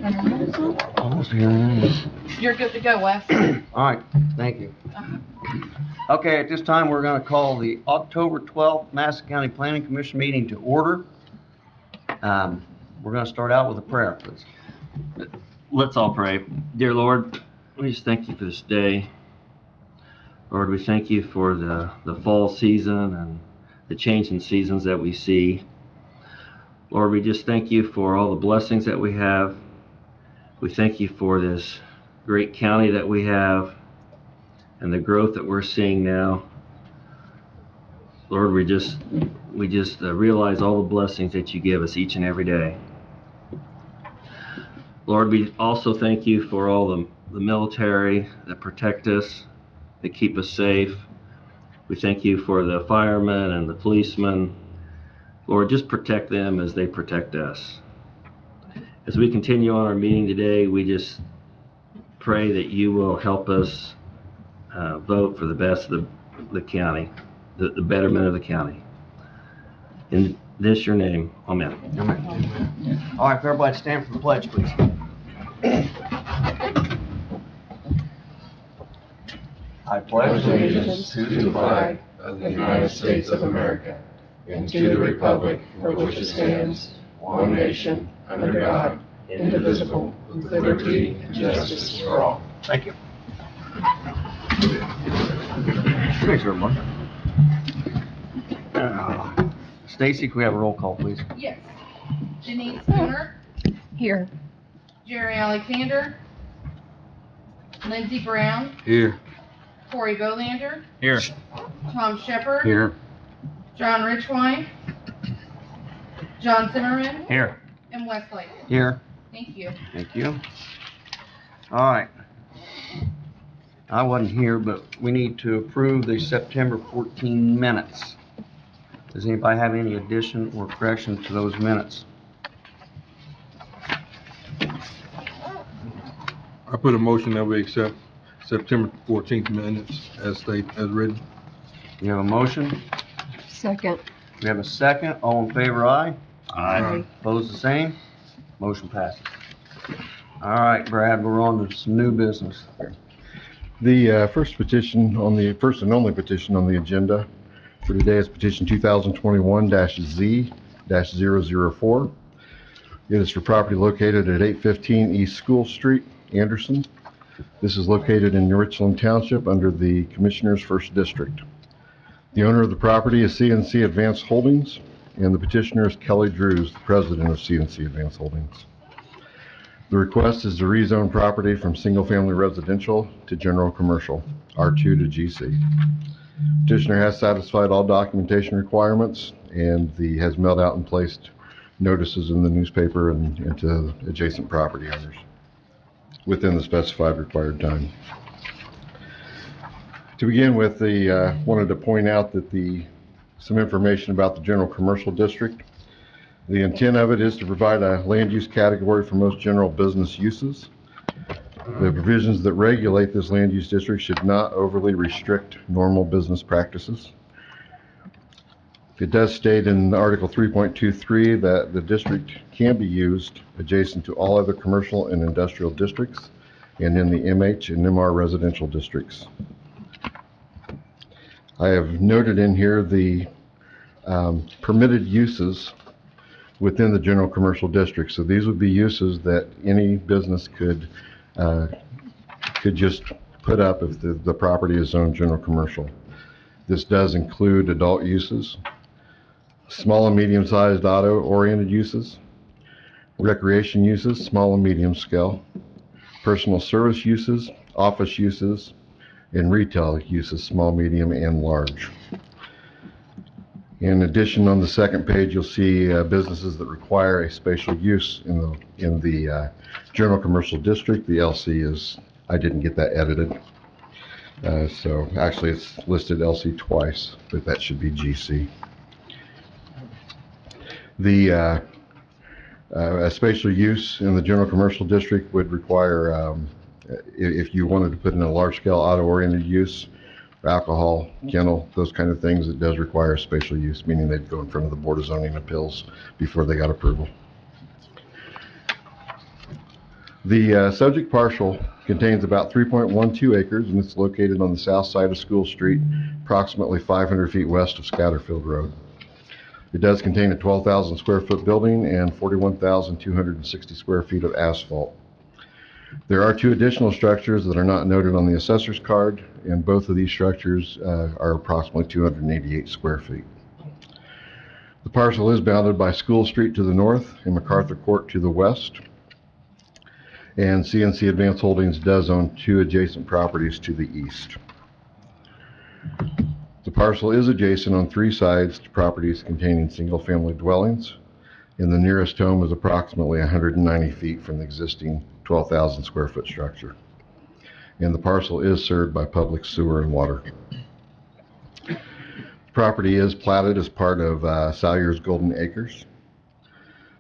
Almost here. You're good to go, Wes. All right, thank you. Okay, at this time, we're going to call the October 12th Madison County Planning Commission meeting to order. We're going to start out with a prayer, please. Let's all pray. Dear Lord, we just thank you for this day. Lord, we thank you for the fall season and the changing seasons that we see. Lord, we just thank you for all the blessings that we have. We thank you for this great county that we have and the growth that we're seeing now. Lord, we just realize all the blessings that you give us each and every day. Lord, we also thank you for all the military that protect us, that keep us safe. We thank you for the firemen and the policemen. Lord, just protect them as they protect us. As we continue on our meeting today, we just pray that you will help us vote for the best of the county, the betterment of the county. In this your name, amen. Amen. All right, everybody stand for the pledge, please. I pledge allegiance to the flag of the United States of America and to the republic for which it stands, one nation, under God, indivisible, with liberty and justice for all. Thank you. Thanks, everyone. Stacy, can we have a roll call, please? Yes. Denise Spooner. Here. Jerry Alexander. Lindsey Brown. Here. Corey Bolander. Here. Tom Shepard. Here. John Richwine. John Zimmerman. Here. And Wesley. Here. Thank you. Thank you. All right. I wasn't here, but we need to approve the September 14 minutes. Does anybody have any addition or correction to those minutes? I put a motion that we accept September 14th minutes as written. You have a motion? Second. We have a second. All in favor, aye? Aye. Opposed, the same? Motion passes. All right, Brad, we're on to some new business. The first and only petition on the agenda for today is petition 2021-Z-004. It is for property located at 815 East School Street, Anderson. This is located in Richland Township under the Commissioner's First District. The owner of the property is CNC Advanced Holdings, and the petitioner is Kelly Drews, the president of CNC Advanced Holdings. The request is to rezone property from single-family residential to general commercial, R2 to GC. Petitioner has satisfied all documentation requirements and has mailed out and placed notices in the newspaper and to adjacent property owners within the specified required time. To begin with, wanted to point out that some information about the general commercial district. The intent of it is to provide a land use category for most general business uses. The provisions that regulate this land use district should not overly restrict normal business practices. It does state in Article 3.23 that the district can be used adjacent to all other commercial and industrial districts and in the MH and MR residential districts. I have noted in here the permitted uses within the general commercial district. So these would be uses that any business could just put up if the property is zoned general commercial. This does include adult uses, small and medium-sized auto-oriented uses, recreation uses, small and medium scale, personal service uses, office uses, and retail uses, small, medium, and large. In addition, on the second page, you'll see businesses that require a spatial use in the general commercial district. The LC is, I didn't get that edited. So actually it's listed LC twice, but that should be GC. A spatial use in the general commercial district would require, if you wanted to put in a large-scale auto-oriented use, alcohol, kennel, those kind of things, it does require spatial use, meaning they'd go in front of the Board of Zoning Appeals before they got approval. The subject parcel contains about 3.12 acres, and it's located on the south side of School Street, approximately 500 feet west of Scatterfield Road. It does contain a 12,000 square foot building and 41,260 square feet of asphalt. There are 2 additional structures that are not noted on the assessor's card, and both of these structures are approximately 288 square feet. The parcel is bounded by School Street to the north and MacArthur Court to the west. And CNC Advance Holdings does own 2 adjacent properties to the east. The parcel is adjacent on 3 sides to properties containing single-family dwellings, and the nearest home is approximately 190 feet from the existing 12,000 square foot structure. And the parcel is served by public sewer and water. The property is platted as part of Salyer's Golden Acres,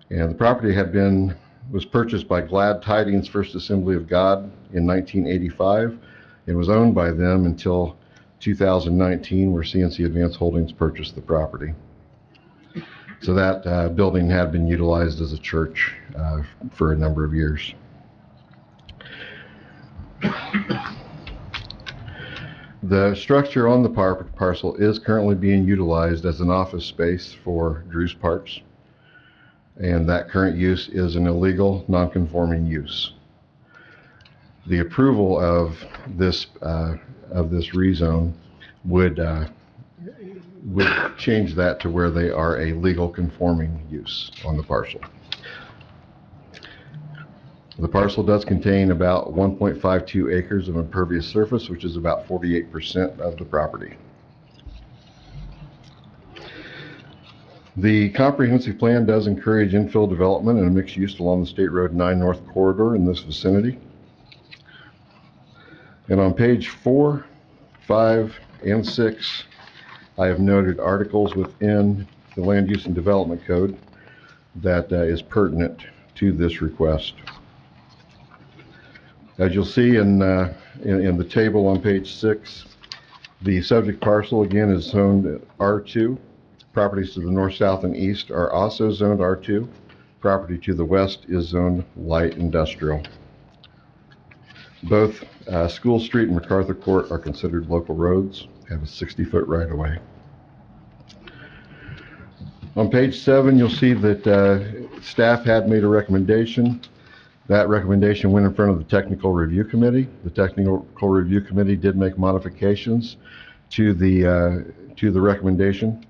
and the property was purchased by Glad Tidings First Assembly of God in 1985 and was owned by them until 2019, where CNC Advance Holdings purchased the property. So that building had been utilized as a church for a number of years. The structure on the parcel is currently being utilized as an office space for Drew's Parts, and that current use is an illegal, non-conforming use. The approval of this rezone would change that to where they are a legal conforming use on the parcel. The parcel does contain about 1.52 acres of impervious surface, which is about 48% of the property. The comprehensive plan does encourage infill development and mixed use along the State Road 9 North corridor in this vicinity. And on page 4, 5, and 6, I have noted articles within the Land Use and Development Code that is pertinent to this request. As you'll see in the table on page 6, the subject parcel again is zoned R2. Properties to the north, south, and east are also zoned R2. Property to the west is zoned light industrial. Both School Street and MacArthur Court are considered local roads, have a 60-foot right-of-way. On page 7, you'll see that staff had made a recommendation. That recommendation went in front of the Technical Review Committee. The Technical Review Committee did make modifications to the recommendation,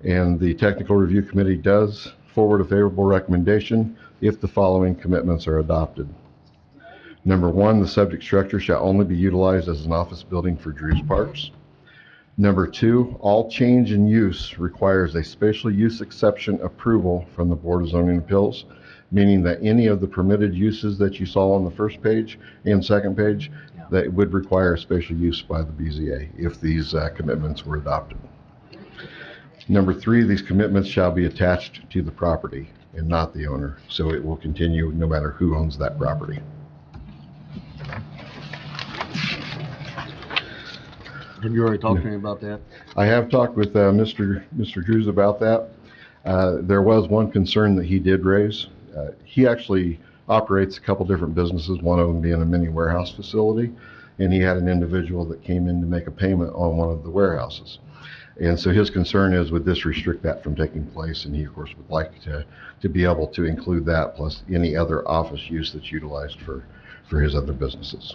and the Technical Review Committee does forward a favorable recommendation if the following commitments are adopted. Number 1, the subject structure shall only be utilized as an office building for Drew's Parts. Number 2, all change in use requires a special use exception approval from the Board of Zoning Appeals, meaning that any of the permitted uses that you saw on the first page and second page, that would require a special use by the BZA if these commitments were adopted. Number 3, these commitments shall be attached to the property and not the owner, so it will continue no matter who owns that property. Have you already talked to me about that? I have talked with Mr. Drews about that. There was one concern that he did raise. He actually operates a couple different businesses, one of them being a mini warehouse facility, and he had an individual that came in to make a payment on one of the warehouses. And so his concern is, would this restrict that from taking place? And he, of course, would like to be able to include that plus any other office use that's utilized for his other businesses.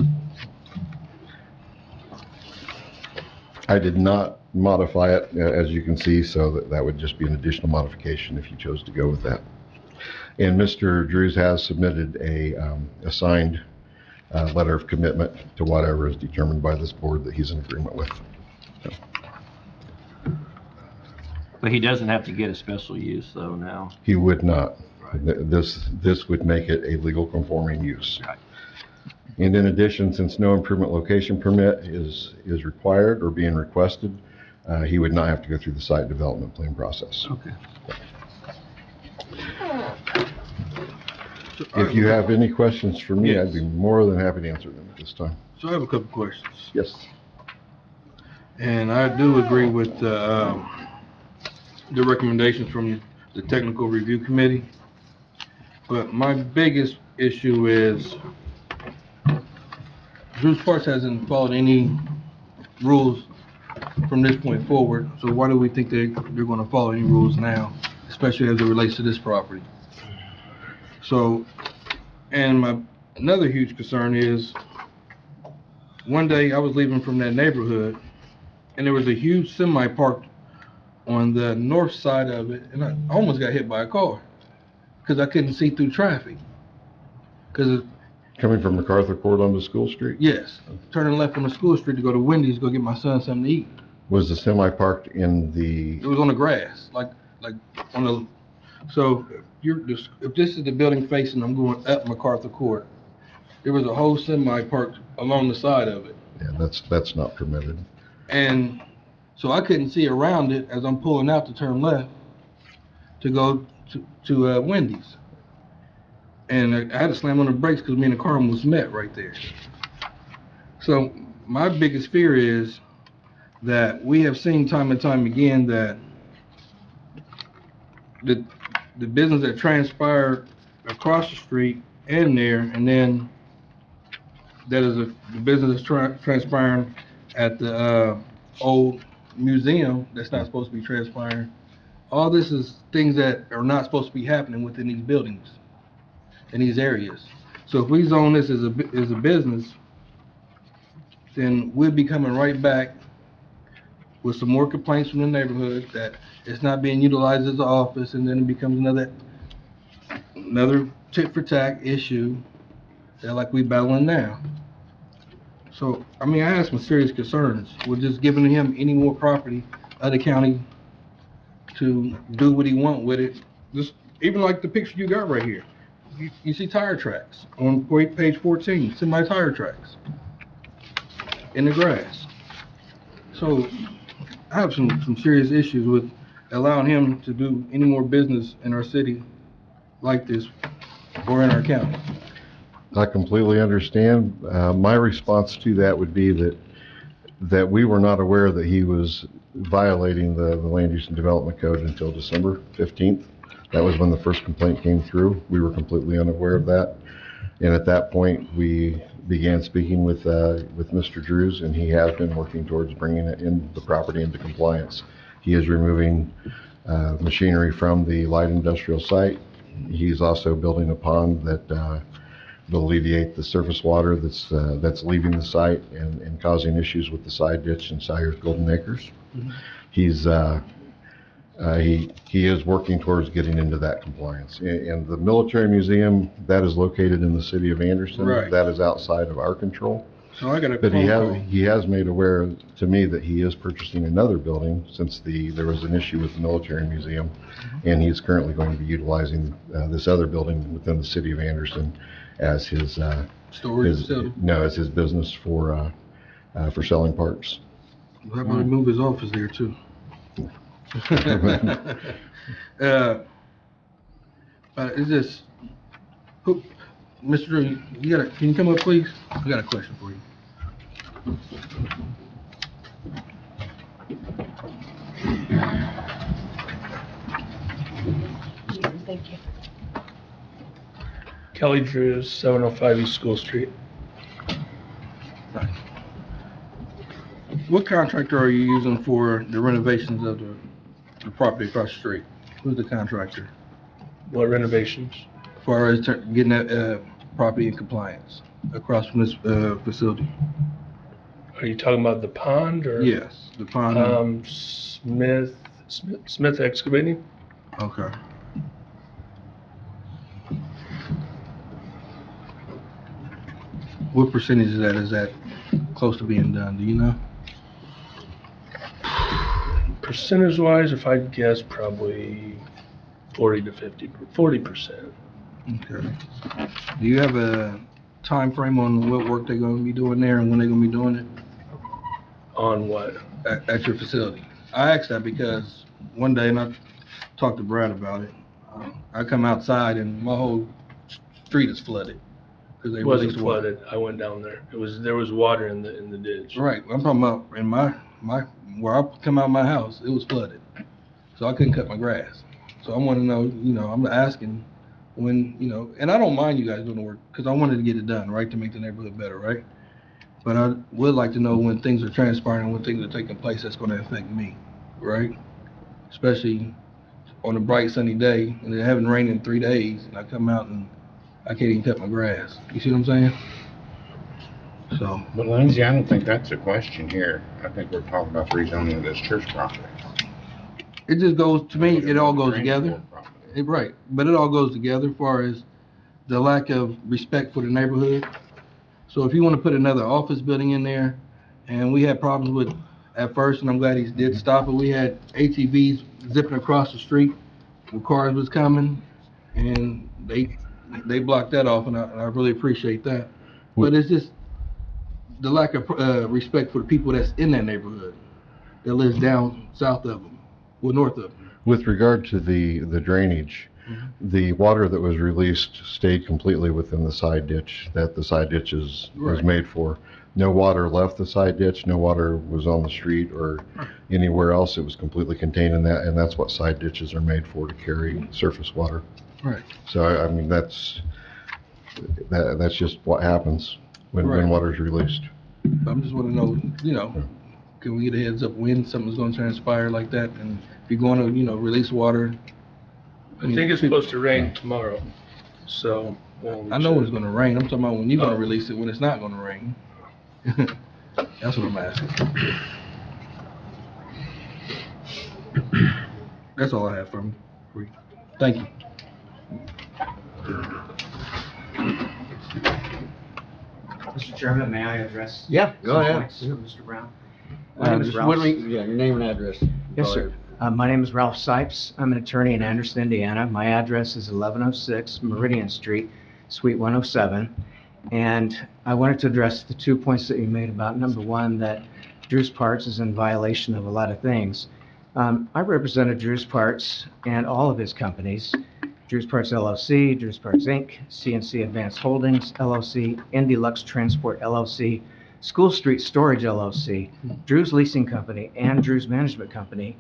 I did not modify it, as you can see, so that would just be an additional modification if you chose to go with that. And Mr. Drews has submitted a signed letter of commitment to whatever is determined by this board that he's in agreement with. So. But he doesn't have to get a special use though now. He would not. Right. This would make it a legal conforming use. Right. And in addition, since no improvement location permit is required or being requested, he would not have to go through the site development plan process. Okay. If you have any questions for me, I'd be more than happy to answer them at this time. So I have a couple questions. Yes. And I do agree with the recommendations from the Technical Review Committee. But my biggest issue is Drew's Parks hasn't followed any rules from this point forward, so why do we think they're gonna follow any rules now, especially as it relates to this property? So, and another huge concern is, one day I was leaving from that neighborhood, and there was a huge semi parked on the north side of it, and I almost got hit by a car, because I couldn't see through traffic. Because, Coming from MacArthur Court onto School Street? yes, turning left on the school street to go to Wendy's, go get my son something to eat. Was the semi parked in the, It was on the grass, like on the, so if this is the building facing, I'm going up MacArthur Court. There was a whole semi parked along the side of it. yeah, that's not permitted. And so I couldn't see around it as I'm pulling out to turn left to go to Wendy's. And I had to slam on the brakes because me and the car almost met right there. So my biggest fear is that we have seen time and time again that the business that transpired across the street and there, and then that is the business that's transpiring at the old museum that's not supposed to be transpiring. All this is things that are not supposed to be happening within these buildings, in these areas. So if we zone this as a business, then we'll be coming right back with some more complaints from the neighborhood that it's not being utilized as an office, and then it becomes another tit for tat issue that like we battling now. So, I mean, I have some serious concerns with just giving him any more property of the county to do what he want with it. Just, even like the picture you got right here. You see tire tracks on page 14, semi tire tracks in the grass. So, I have some serious issues with allowing him to do any more business in our city like this or in our county. I completely understand. My response to that would be that we were not aware that he was violating the Land Use and Development Code until December 15th. That was when the first complaint came through. We were completely unaware of that. And at that point, we began speaking with Mr. Drews, and he has been working towards bringing the property into compliance. He is removing machinery from the light industrial site. He's also building a pond that will alleviate the surface water that's leaving the site and causing issues with the side ditch and Sire's Golden Acres. Mhm. He is working towards getting into that compliance. And the military museum, that is located in the city of Anderson. Right. That is outside of our control. So I got a But phone call. he has made aware to me that he is purchasing another building since there was an issue with the military museum. And he's currently going to be utilizing this other building within the city of Anderson as his Storage facility. as his business for selling parts. How about we move his office there too? Is this, Mr. Drew, can you come up, please? I got a question for you. Thank you. Kelly Drews, 705 East School Street. What contractor are you using for the renovations of the property across the street? Who's the contractor? What renovations? As far as getting that property in compliance across from this facility? Are you talking about the pond or? Yes, the pond. Smith Excavating? Okay. What percentage of that is that close to being done? Do you know? Percentage wise, if I'd guess, probably 40%. Okay. Do you have a time frame on what work they're gonna be doing there and when they're gonna be doing it On what? at your facility? I asked that because one day, and I talked to Brad about it, I come outside and my whole street is flooded. 'Cause they It wasn't released water. flooded. I went down there. There was water in the ditch. Right, I'm talking about in my, where I come out of my house, it was flooded. So I couldn't cut my grass. So I wanna know, I'm asking when, and I don't mind you guys doing the work, cause I wanted to get it done, right, to make the neighborhood better, right? But I would like to know when things are transpiring, when things are taking place that's gonna affect me, right? Especially on a bright sunny day, and it haven't rained in 3 days, and I come out and I can't even cut my grass. You see what I'm saying? So, But Lindsay, I don't think that's a question here. I think we're talking about rezoning of this church property. it just goes, to me, it all goes together. Drainage board property. Right, but it all goes together as far as the lack of respect for the neighborhood. So if you wanna put another office building in there, and we had problems with, at first, and I'm glad he did stop it, we had ATVs zipping across the street when cars was coming, and they blocked that off, and I really appreciate that. But it's just the lack of, respect for the people that's in that neighborhood, that lives down south of them, or north of them. With regard to the drainage, the water that was released stayed completely within the side ditch that the side ditch was Right. made for. No water left the side ditch, no water was on the street or anywhere else. It was completely contained in that, and that's what side ditches are made for, to carry surface water. Right. So, I mean, that's just what happens when Right. water's released. I'm just wanna know, can we get a heads up when something's gonna transpire like that? And if you're gonna, release water. I think it's supposed to rain tomorrow, so. I know it's gonna rain. I'm talking about when you're gonna release it, when it's not gonna rain. That's what I'm asking. That's all I have for you. Thank you. Mr. Chairman, may I address? Yeah, go some ahead. points to Mr. Brown? My name is Just Ralph. your name and address. Yes, Go sir. ahead. My name is Ralph Sipes. I'm an attorney in Anderson, Indiana. My address is 1106 Meridian Street, Suite 107. And I wanted to address the 2 points that you made about, number one, that Drew's Parts is in violation of a lot of things. I represented Drew's Parts and all of his companies, Drew's Parts LLC, Drew's Parts Inc., CNC Advanced Holdings LLC, Indilux Transport LLC, School Street Storage LLC, Drew's Leasing Company, and Drew's Management Company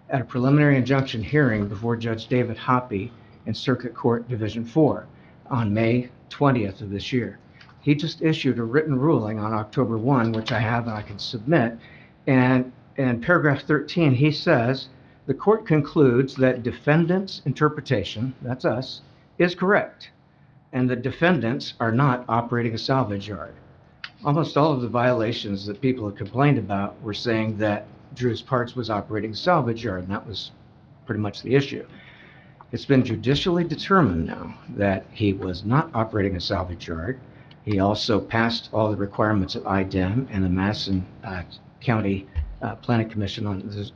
at a preliminary injunction hearing before Judge David Hoppy in Circuit Court Division 4 on May 20th of this year. He just issued a written ruling on October 1, which I have and I can submit, and in paragraph 13, he says, the court concludes that defendant's interpretation, that's us, is correct, and the defendants are not operating a salvage yard. Almost all of the violations that people have complained about were saying that Drew's Parts was operating a salvage yard, and that was pretty much the issue. It's been judicially determined now that he was not operating a salvage yard. He also passed all the requirements of IDEM and the Madison County Planning Commission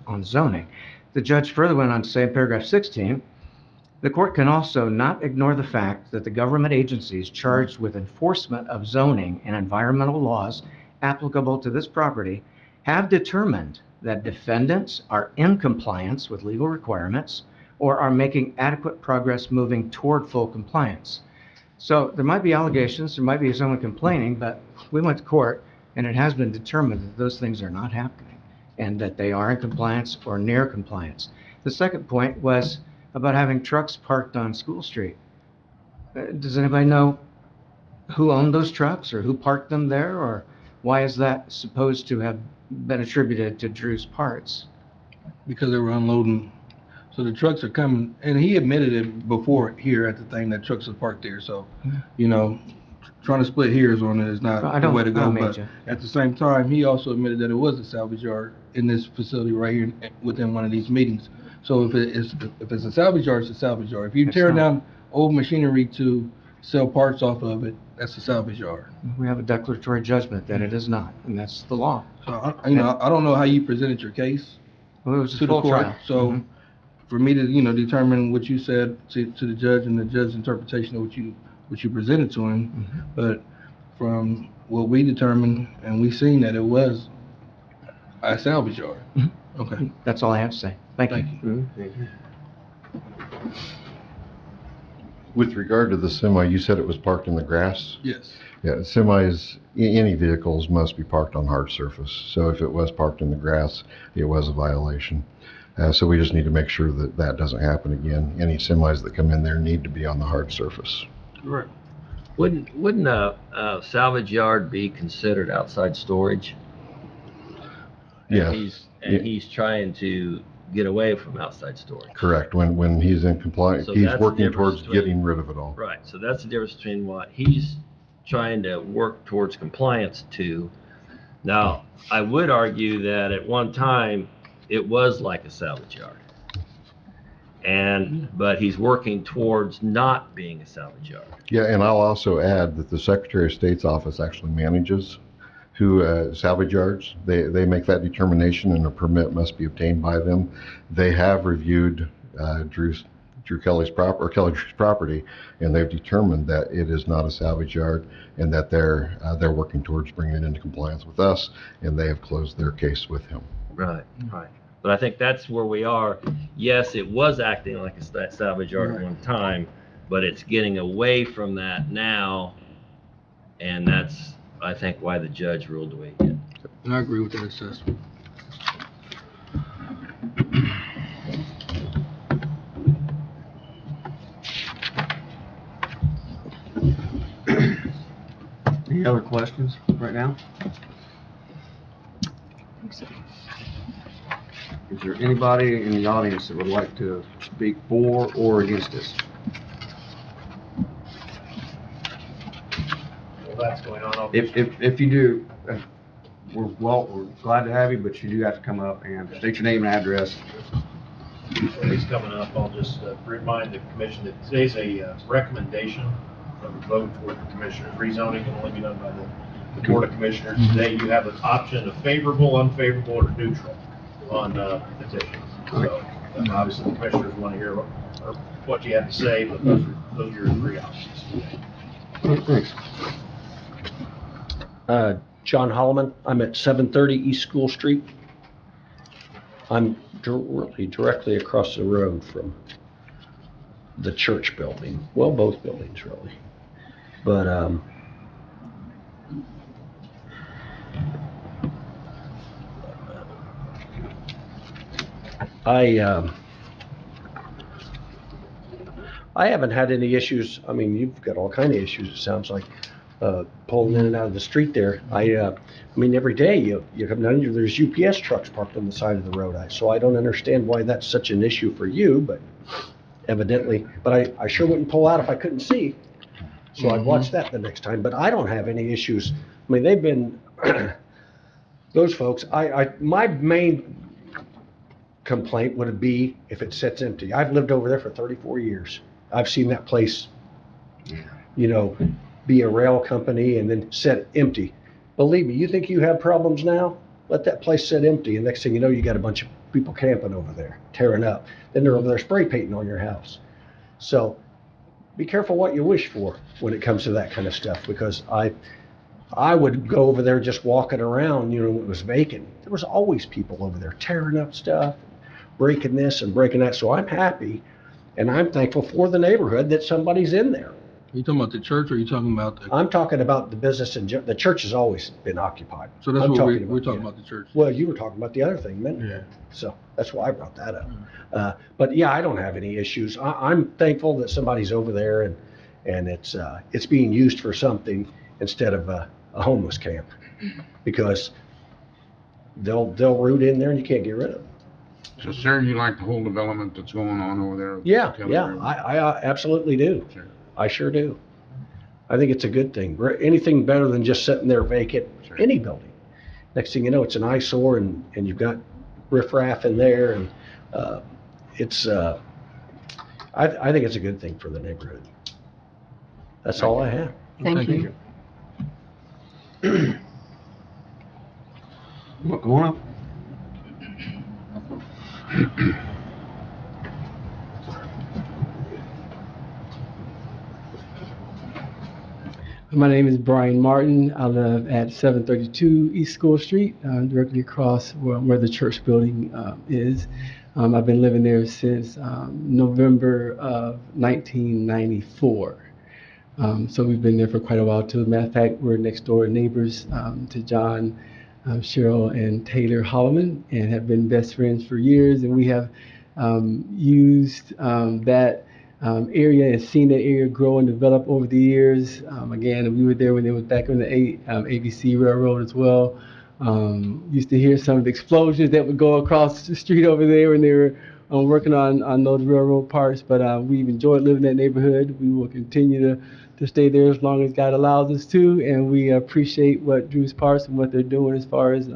on zoning. The judge further went on to say in paragraph 16, the court can also not ignore the fact that the government agencies charged with enforcement of zoning and environmental laws applicable to this property have determined that defendants are in compliance with legal requirements or are making adequate progress moving toward full compliance. So there might be allegations, there might be someone complaining, but we went to court and it has been determined that those things are not happening and that they are in compliance or near compliance. The second point was about having trucks parked on School Street. Does anybody know who owned those trucks or who parked them there, or why is that supposed to have been attributed to Drew's Parts? Because they were unloading. So the trucks are coming, and he admitted it before here at the thing that trucks are parked there. So, trying to split hairs on it is not the way to go. But at the same time, he also admitted that it was a salvage yard in this facility right here within one of these meetings. So if it's a salvage yard, it's a salvage yard. If you tear down old machinery to sell parts off of it, that's a salvage yard. We have a declaratory judgment that it is not, and that's the law. So I don't know how you presented your case Well, it was a to the full court. trial. So for me to determine what you said to the judge and the judge's interpretation of what you presented to him, but from what we determined and we seen that it was a salvage yard. Okay. That's all I have to say. Thank you. Thank you. With regard to the semi, you said it was parked in the grass? Yes. Yeah, semis, any vehicles must be parked on hard surface. So if it was parked in the grass, it was a violation. So we just need to make sure that that doesn't happen again. Any semis that come in there need to be on the hard surface. Right. Wouldn't a salvage yard be considered outside storage? Yes. And he's trying to get away from outside storage. Correct. When he's in compliance, So he's that's the working difference towards between- getting rid of it all. Right, so that's the difference between what he's trying to work towards compliance to. Now, I would argue that at one time, it was like a salvage yard. But he's working towards not being a salvage yard. Yeah, and I'll also add that the Secretary of State's office actually manages salvage yards. They make that determination, and a permit must be obtained by them. They have reviewed Drew Kelly's Kelly's property, and they've determined that it is not a salvage yard, and that they're working towards bringing it into compliance with us, and they have closed their case with him. Right. But I think that's where we are. Yes, it was acting like a salvage yard at one time, but it's getting away from that now, and that's, I think, why the judge ruled the way he did. And I agree with that assessment. Any other questions right now? Is there anybody in the audience that would like to speak for or against this? That's going on. If you do, we're glad to have you, but you do have to come up and state your name and address. He's coming up. I'll just remind the commission that today's a recommendation of a vote toward the commissioners. Rezoning can only be done by the board of commissioners. Today you have an option of favorable, unfavorable, or neutral on petitions. So obviously the commissioners want to hear what you have to say, but those are your three options today. Thanks. John Holloman. I'm at 730 East School Street. I'm really directly across the road from the church building. Well, both buildings, really. But I haven't had any issues. I mean, you've got all kind of issues, it sounds like, pulling in and out of the street there. I mean, every day you come down here, there's UPS trucks parked on the side of the road. So I don't understand why that's such an issue for you, but evidently, but I sure wouldn't pull out if I couldn't see. So I'd watch that the next time, but I don't have any issues. I mean, they've been, those folks, my main complaint would be if it sits empty. I've lived over there for 34 years. I've seen that place, you know, be a rail company and then sit empty. Believe me, you think you have problems now? Let that place sit empty, and next thing you know, you got a bunch of people camping over there, tearing up. Then they're over there spray painting on your house. So be careful what you wish for when it comes to that kind of stuff, because I would go over there just walking around, you know, when it was vacant. There was always people over there tearing up stuff, breaking this and breaking that. So I'm happy, and I'm thankful for the neighborhood that somebody's in there. Are you talking about the church, or are you talking about the? I'm talking about the business, and the church has always been occupied. So that's I'm what talking we're talking yeah. about the church. Well, you were talking about the other thing, man. Yeah. So that's why I brought that up. But yeah, I don't have any issues. I'm thankful that somebody's over there and it's being used for something instead of a homeless camp, because they'll root in there and you can't get rid of them. So, sir, you like the whole development that's going on over there? Yeah, I absolutely do. Sure. I sure do. I think it's a good thing. Anything better than just sitting there vacant, Sure. any building. Next thing you know, it's an eyesore and you've got riffraff in there, and I think it's a good thing for the neighborhood. That's all I have. Thank you. Well, come on up. My name is Brian Martin. I live at 732 East School Street, directly across where the church building is. I've been living there since November of 1994. So we've been there for quite a while too. Matter of fact, we're next door neighbors to John, Cheryl, and Taylor Holloman, and have been best friends for years. And we have used that area and seen that area grow and develop over the years. Again, we were there when it was back on the ABC Railroad as well. Used to hear some of the explosions that would go across the street over there when they were working on those railroad parts. But we've enjoyed living in that neighborhood. We will continue to stay there as long as God allows us to, and we appreciate what Drew's Parks and what they're doing as far as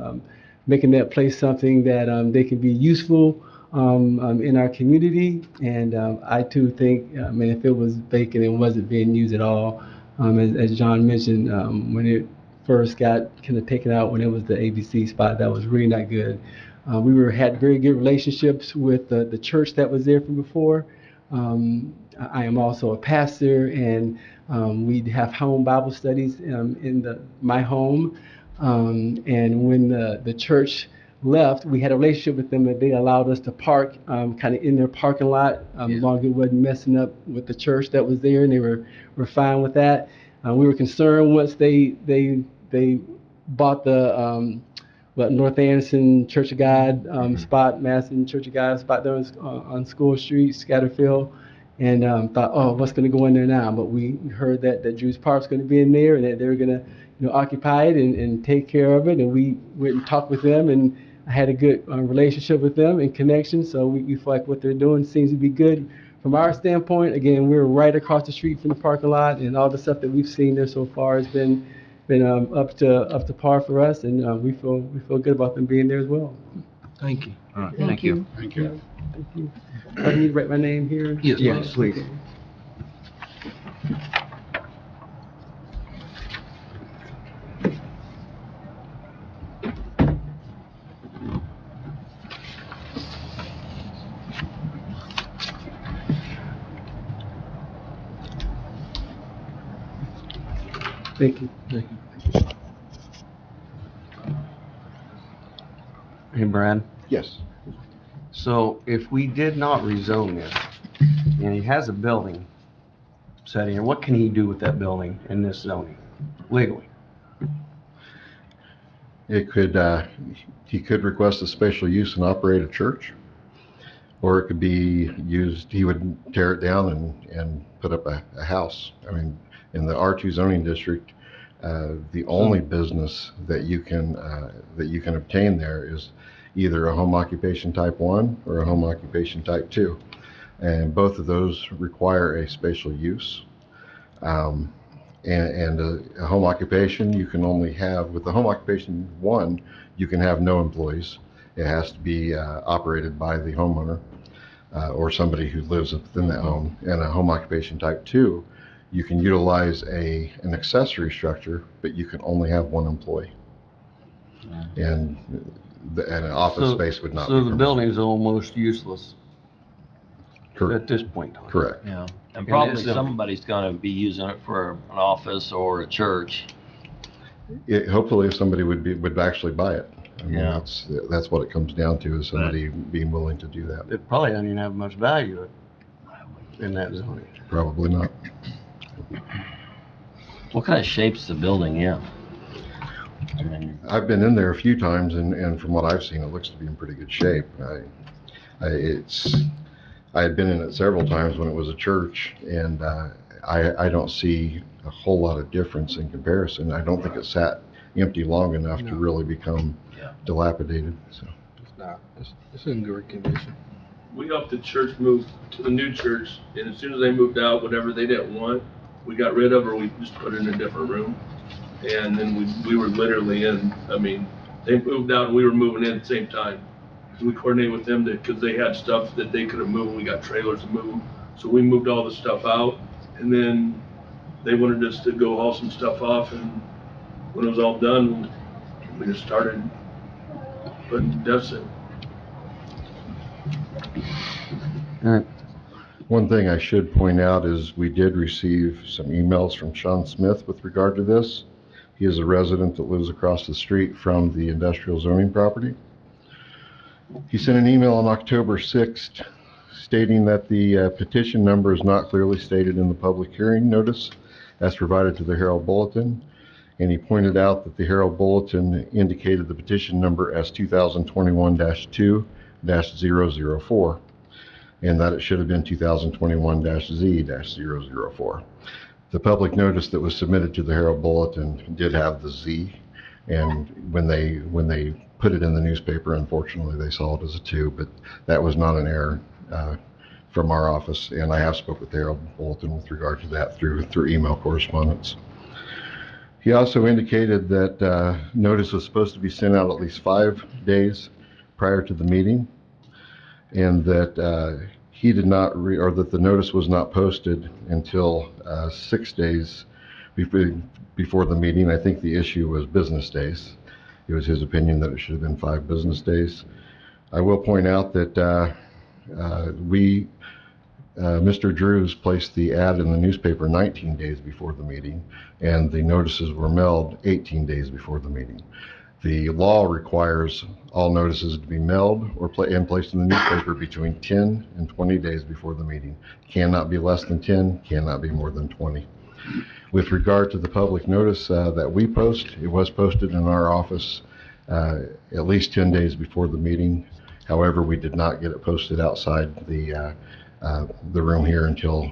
making that place something that they can be useful in our community. And I too think, if it was vacant and wasn't being used at all, as John mentioned, when it first got kind of taken out, when it was the ABC spot, that was really not good. Had very good relationships with the church that was there from before. I am also a pastor, and we have home Bible studies in my home. And when the church left, we had a relationship with them that they allowed us to park kind of in their parking lot, as long as it wasn't messing up with the church that was there, and they were fine with that. We were concerned once they bought the North Anderson Church of God spot, Madison Church of God spot there on School Street, Scatterfield, and thought, oh, what's going to go in there now? But we heard that Drew's Park's going to be in there, and that they were going to occupy it and take care of it. And we went and talked with them, and I had a good relationship with them and connection. So we feel like what they're doing seems to be good. From our standpoint, again, we're right across the street from the parking lot, and all the stuff that we've seen there so far has been up to par for us, and we feel good about them being there as well. Thank you. All right, Thank you. Thank you. Thank you. I need to write my name here? Yes, please. Okay. Thank you. Thank you. Hey, Brad. Yes. So if we did not rezone this, and he has a building setting, here, what can he do with that building in this zoning legally? It could, he could request a special use and operate a church, or it could be used, he would tear it down and put up a house. I mean, in the R2 zoning district, the only business that you can obtain there is either a home occupation type 1 or a home occupation type 2. And both of those require a special use. And a home occupation, you can only have, with the home occupation 1, you can have no employees. It has to be operated by the homeowner or somebody who lives within that home. And a home occupation type 2, you can utilize an accessory structure, but you can only have 1 employee. And an office space would not be So the permissible. building is almost useless Correct. at this point. Correct. Yeah, and And probably it's, somebody's gonna be using it for an office or a church. Hopefully, if somebody would actually buy it. I mean, Yeah. that's what it comes down to, is somebody being willing to do that. It probably doesn't even have much value in that zoning. Probably not. What kind of shape's the building in? I mean, I've been in there a few times, and from what I've seen, it looks to be in pretty good shape. I had been in it several times when it was a church, and I don't see a whole lot of difference in comparison. I don't think it sat empty long enough to really become dilapidated. So It's not. It's in good condition. We helped the church move to the new church, and as soon as they moved out, whatever they didn't want, we got rid of, or we just put it in a different room. And then we were literally in, I mean, they moved out and we were moving in at the same time. We coordinated with them because they had stuff that they could have moved. We got trailers to move. So we moved all the stuff out, and then they wanted us to go haul some stuff off, and when it was all done, we just started putting dust in. All right. one thing I should point out is we did receive some emails from Sean Smith with regard to this. He is a resident that lives across the street from the industrial zoning property. He sent an email on October 6th stating that the petition number is not clearly stated in the public hearing notice as provided to the Herald Bulletin, and he pointed out that the Herald Bulletin indicated the petition number as 2021-2-004. and that it should have been 2021-Z-004. The public notice that was submitted to the Herald Bulletin did have the Z, and when they put it in the newspaper, unfortunately, they saw it as a 2, but that was not an error from our office, and I have spoke with the Herald Bulletin with regard to that through email correspondence. He also indicated that notice was supposed to be sent out at least 5 days prior to the meeting, and that he did not, or that the notice was not posted until 6 days before the meeting. I think the issue was business days. It was his opinion that it should have been 5 business days. I will point out that Mr. Drews placed the ad in the newspaper 19 days before the meeting, and the notices were mailed 18 days before the meeting. The law requires all notices to be mailed and placed in the newspaper between 10 and 20 days before the meeting. Cannot be less than 10, cannot be more than 20. With regard to the public notice that we post, it was posted in our office at least 10 days before the meeting. However, we did not get it posted outside the room here until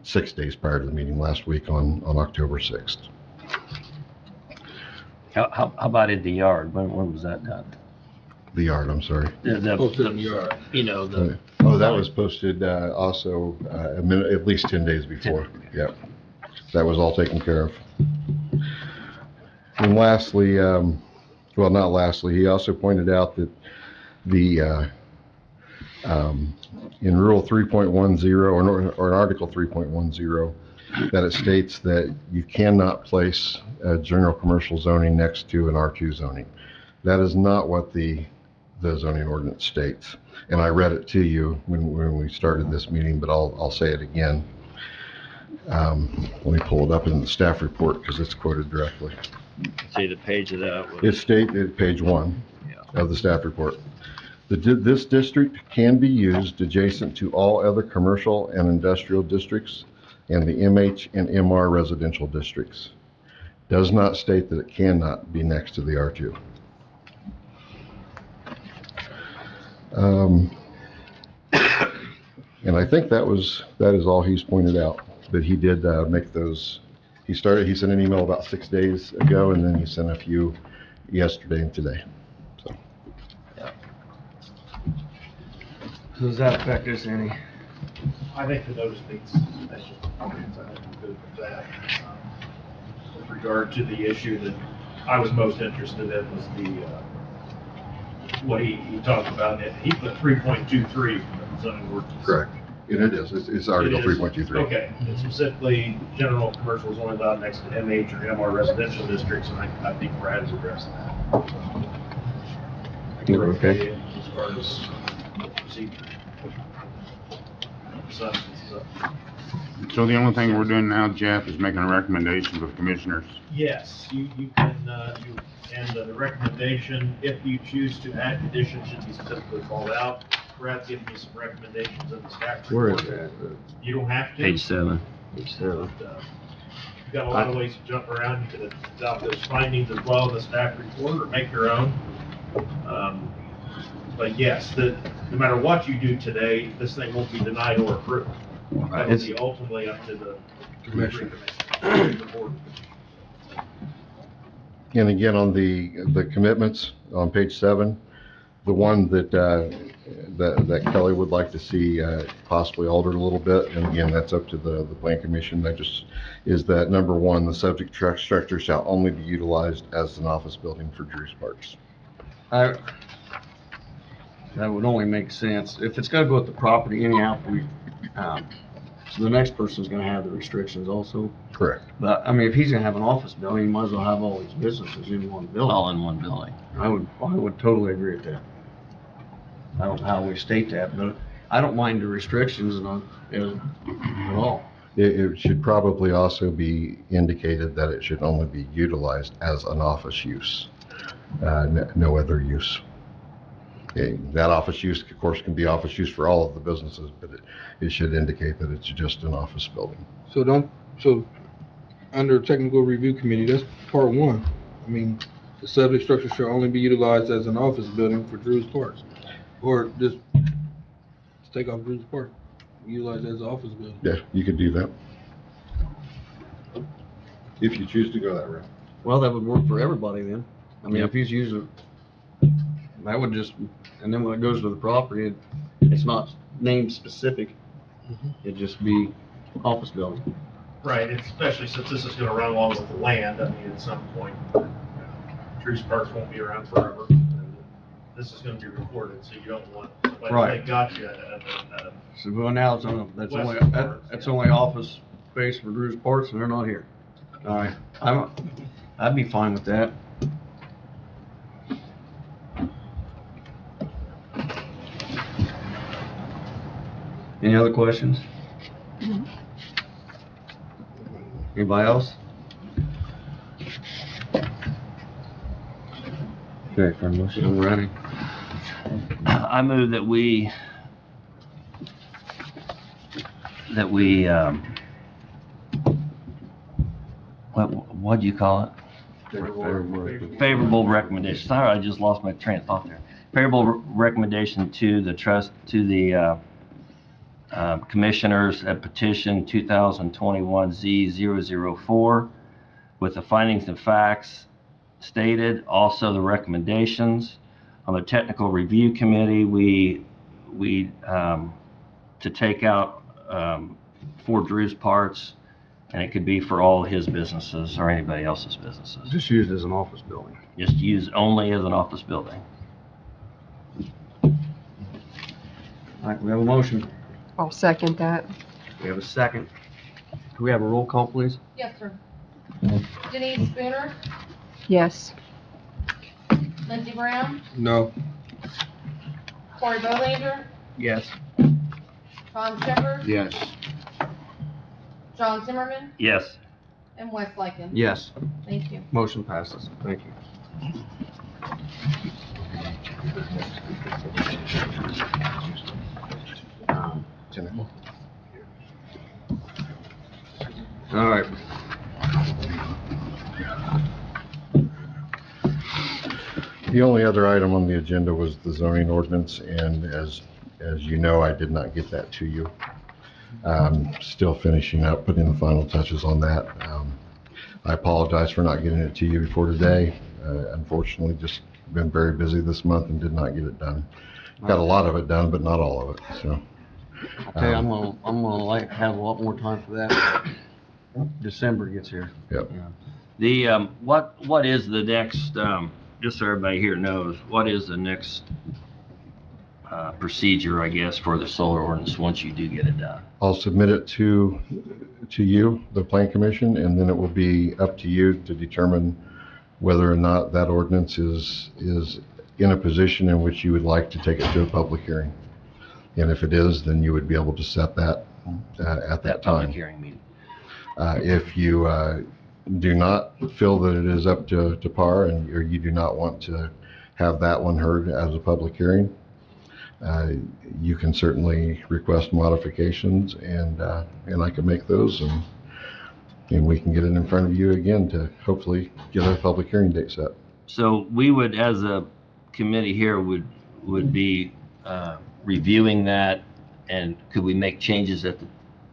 6 days prior to the meeting last week on October 6th. How about in the yard? When was that done? The yard, I'm sorry. Posted in the yard. You know, the. Oh, that was posted also at least 10 days before. Yep. That was all taken care of. And lastly, well, not lastly, he also pointed out that the in Rule 3.10 or in Article 3.10, that it states that you cannot place general commercial zoning next to an R2 zoning. That is not what the zoning ordinance states. And I read it to you when we started this meeting, but I'll say it again. Let me pull it up in the staff report because it's quoted directly. See the page of that. It's stated page 1 of the staff report. This district can be used adjacent to all other commercial and industrial districts and the MH and MR residential districts. Does not state that it cannot be next to the R2. And I think that is all he's pointed out, that he did make those. He sent an email about 6 days ago, and then he sent a few yesterday and today. So. So does that affect us any? I think the notice meets special comments. I think we good with that. With regard to the issue that I was most interested in was what he talked about. He put 3.23 of the zoning ordinance. Correct. And it is. It's Article 3.23. Okay. And specifically, general commercial is only allowed next to MH or MR residential districts, and I think Brad has addressed that. Okay. As far as procedure. So the only thing we're doing now, Jeff, is making a recommendation to the commissioners. Yes, you can, and the recommendation, if you choose to add conditions, should be specifically called out. Brad's giving you some recommendations in the staff Where report. is that? You don't have to. Page 7. You've got a lot of ways to jump around. You could adopt those findings as well in the staff report or make your own. But yes, no matter what you do today, this thing won't be denied or approved. That will be ultimately up to the commission. The board. And again, on the commitments on page 7, the one that Kelly would like to see possibly altered a little bit, and again, that's up to the plan commission. That just is that number 1, the subject structure shall only be utilized as an office building for Drews Parks. That would only make sense if it's gonna go with the property anyhow. So the next person's gonna have the restrictions also. Correct. But I mean, if he's gonna have an office building, he might as well have all his businesses in one building. All in one building. I would totally agree with that. I don't know how we state that, but I don't mind the restrictions at all. It should probably also be indicated that it should only be utilized as an office use, no other use. Okay, that office use, of course, can be office use for all of the businesses, but it should indicate that it's just an office building. So under technical review committee, that's part 1. I mean, the subject structure shall only be utilized as an office building for Drews Parks. Or just take off Bruce Park, utilize it as an office building. Yeah, you could do that. If you choose to go that route. Well, that would work for everybody then. I mean, Yep. if he's using, that would just, and then when it goes to the property, it's not name specific. It'd just be office building. Right, especially since this is gonna run along with the land, I mean, at some point, Truce Parks won't be around forever. And this is gonna be recorded, so you don't want, like, Right. they got you at So well, now it's on, that's West only, Park, that's yeah. only office space for Drew's Parts and they're not here. All right, I'd be fine with that. Any other questions? Anybody else? Okay, for a motion, I'm ready. I move that we, what do you call it? Favorable recommendation. Sorry, I just lost my train of thought there. Favorable recommendation to the trust, to the commissioners at petition 2021Z004 with the findings and facts stated, also the recommendations. On the technical review committee, we to take out for Drew's Parts, and it could be for all his businesses or anybody else's businesses. Just used as an office building. Just use only as an office building. All right, we have a motion. I'll second that. We have a second. Can we have a roll call, please? Yes, sir. Denise Spooner, Yes. Lindsey Brown, No. Corey Bowlander, Yes. Tom Shepherd, Yes. John Zimmerman, Yes. and Wes Lykin. Yes. Thank you. Motion passes. Thank you. All right. The only other item on the agenda was the zoning ordinance, and as you know, I did not get that to you. Still finishing up, putting the final touches on that. I apologize for not getting it to you before today. Unfortunately, just been very busy this month and did not get it done. Got a lot of it done, but not all of it, so. I'll tell you, I'm gonna have a lot more time for that when December gets here. Yep. The, what is the next, just so everybody here knows, what is the next procedure, I guess, for the solar ordinance once you do get it done? I'll submit it to you, the Plan Commission, and then it will be up to you to determine whether or not that ordinance is in a position in which you would like to take it to a public hearing. And if it is, then you would be able to set that at that time. Public hearing meeting. If you do not feel that it is up to par or you do not want to have that one heard as a public hearing, you can certainly request modifications and I can make those and we can get it in front of you again to hopefully get a public hearing date set. So we would, as a committee here, would be reviewing that, and could we make changes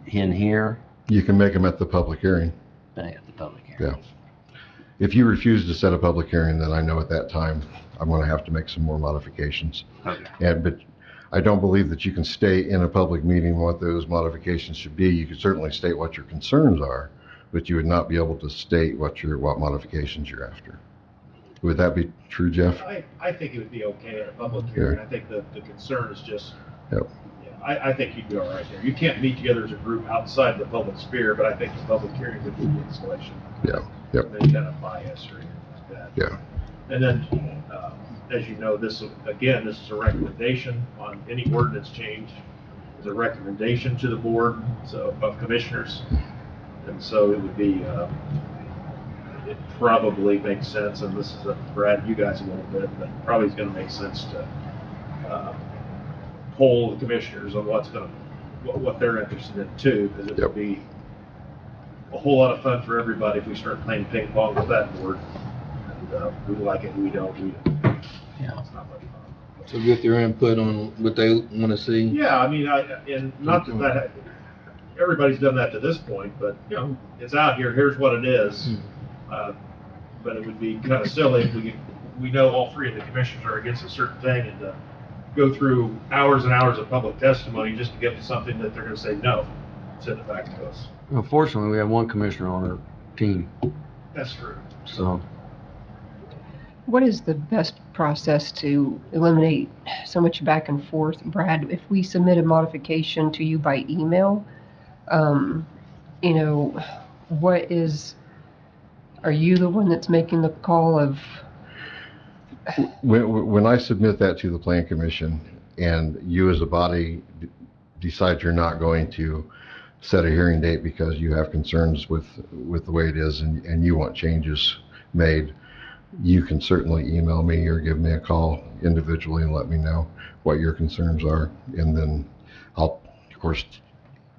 in here? You can make them at the public hearing. At the public hearing. Yeah. If you refuse to set a public hearing, then I know at that time I'm going to have to make some more modifications. Okay. But I don't believe that you can state in a public meeting what those modifications should be. You could certainly state what your concerns are, but you would not be able to state what modifications you're after. Would that be true, Jeff? I think it would be okay at a public hearing. I think the concern is just, Yep. yeah, I think you'd be all right there. You can't meet together as a group outside the public sphere, but I think the public hearing would be the installation. Yeah. Yep. Any kind of bias or anything like that. Yeah. And then, as you know, this is a recommendation on any ordinance change. It's a recommendation to the board, of commissioners. And so it would be, it probably makes sense, and this is Brad, you guys a little bit, but probably is gonna make sense to, poll the commissioners on what they're interested in too, because it would be a whole lot of fun for everybody if we start playing ping pong with that board. And, we like it, we don't, Yeah. it's not much fun. So get their input on what they wanna see. Yeah, I mean, and not that everybody's done that to this point, but, you know, it's out here, here's what it is. But it would be kind of silly if we know all three of the commissioners are against a certain thing and go through hours and hours of public testimony just to get to something that they're gonna say no, send it back to us. Unfortunately, we have one commissioner on our team, That's true. so. What is the best process to eliminate so much back and forth, Brad? If we submit a modification to you by email, you know, are you the one that's making the call of? When I submit that to the Plan Commission and you as a body decide you're not going to set a hearing date because you have concerns with the way it is and you want changes made, you can certainly email me or give me a call individually and let me know what your concerns are. And then I'll, of course,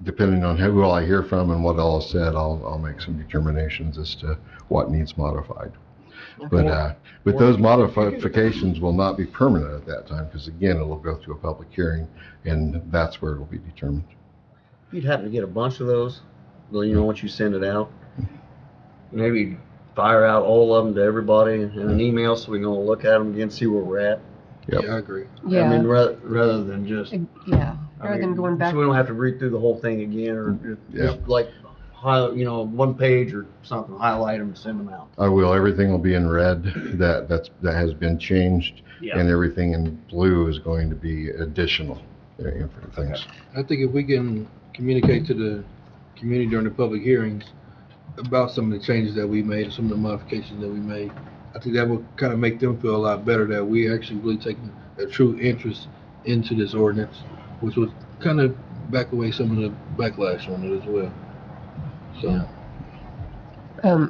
depending on who all I hear from and what all is said, I'll make some determinations as to what needs modified. But those modifications will not be permanent at that time, because again, it'll go through a public hearing, and that's where it'll be determined. If you'd happen to get a bunch of those, well, you know, once you send it out, maybe fire out all of them to everybody in an email so we can all look at them again, see where we're at. Yep. Yeah, I agree. Yeah. I mean, rather than just, Yeah, I rather mean, than going back. so we don't have to read through the whole thing again, or just like, you know, one page or something, highlight them and send them out. I will. Everything will be in red that has been changed, and everything in blue is going to be additional things. I think if we can communicate to the community during the public hearings about some of the changes that we made, some of the modifications that we made, I think that will kind of make them feel a lot better that we actually really taking a true interest into this ordinance, which would kind of back away some of the backlash on it as well. So.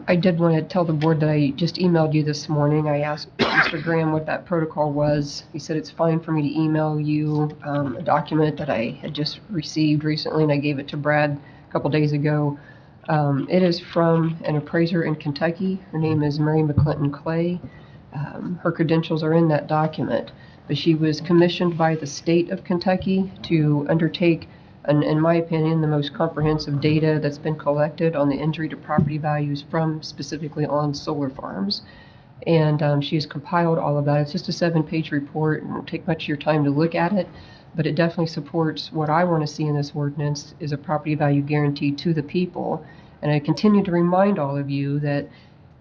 I did want to tell the board that I just emailed you this morning. I asked Mr. Graham what that protocol was. He said it's fine for me to email you a document that I had just received recently, and I gave it to Brad a couple days ago. It is from an appraiser in Kentucky. Her name is Mary McClinton Clay. Her credentials are in that document, but she was commissioned by the state of Kentucky to undertake, in my opinion, the most comprehensive data that's been collected on the injury to property values from specifically on solar farms. And she's compiled all of that. It's just a 7-page report, and it won't take much of your time to look at it, but it definitely supports what I want to see in this ordinance is a property value guarantee to the people. And I continue to remind all of you that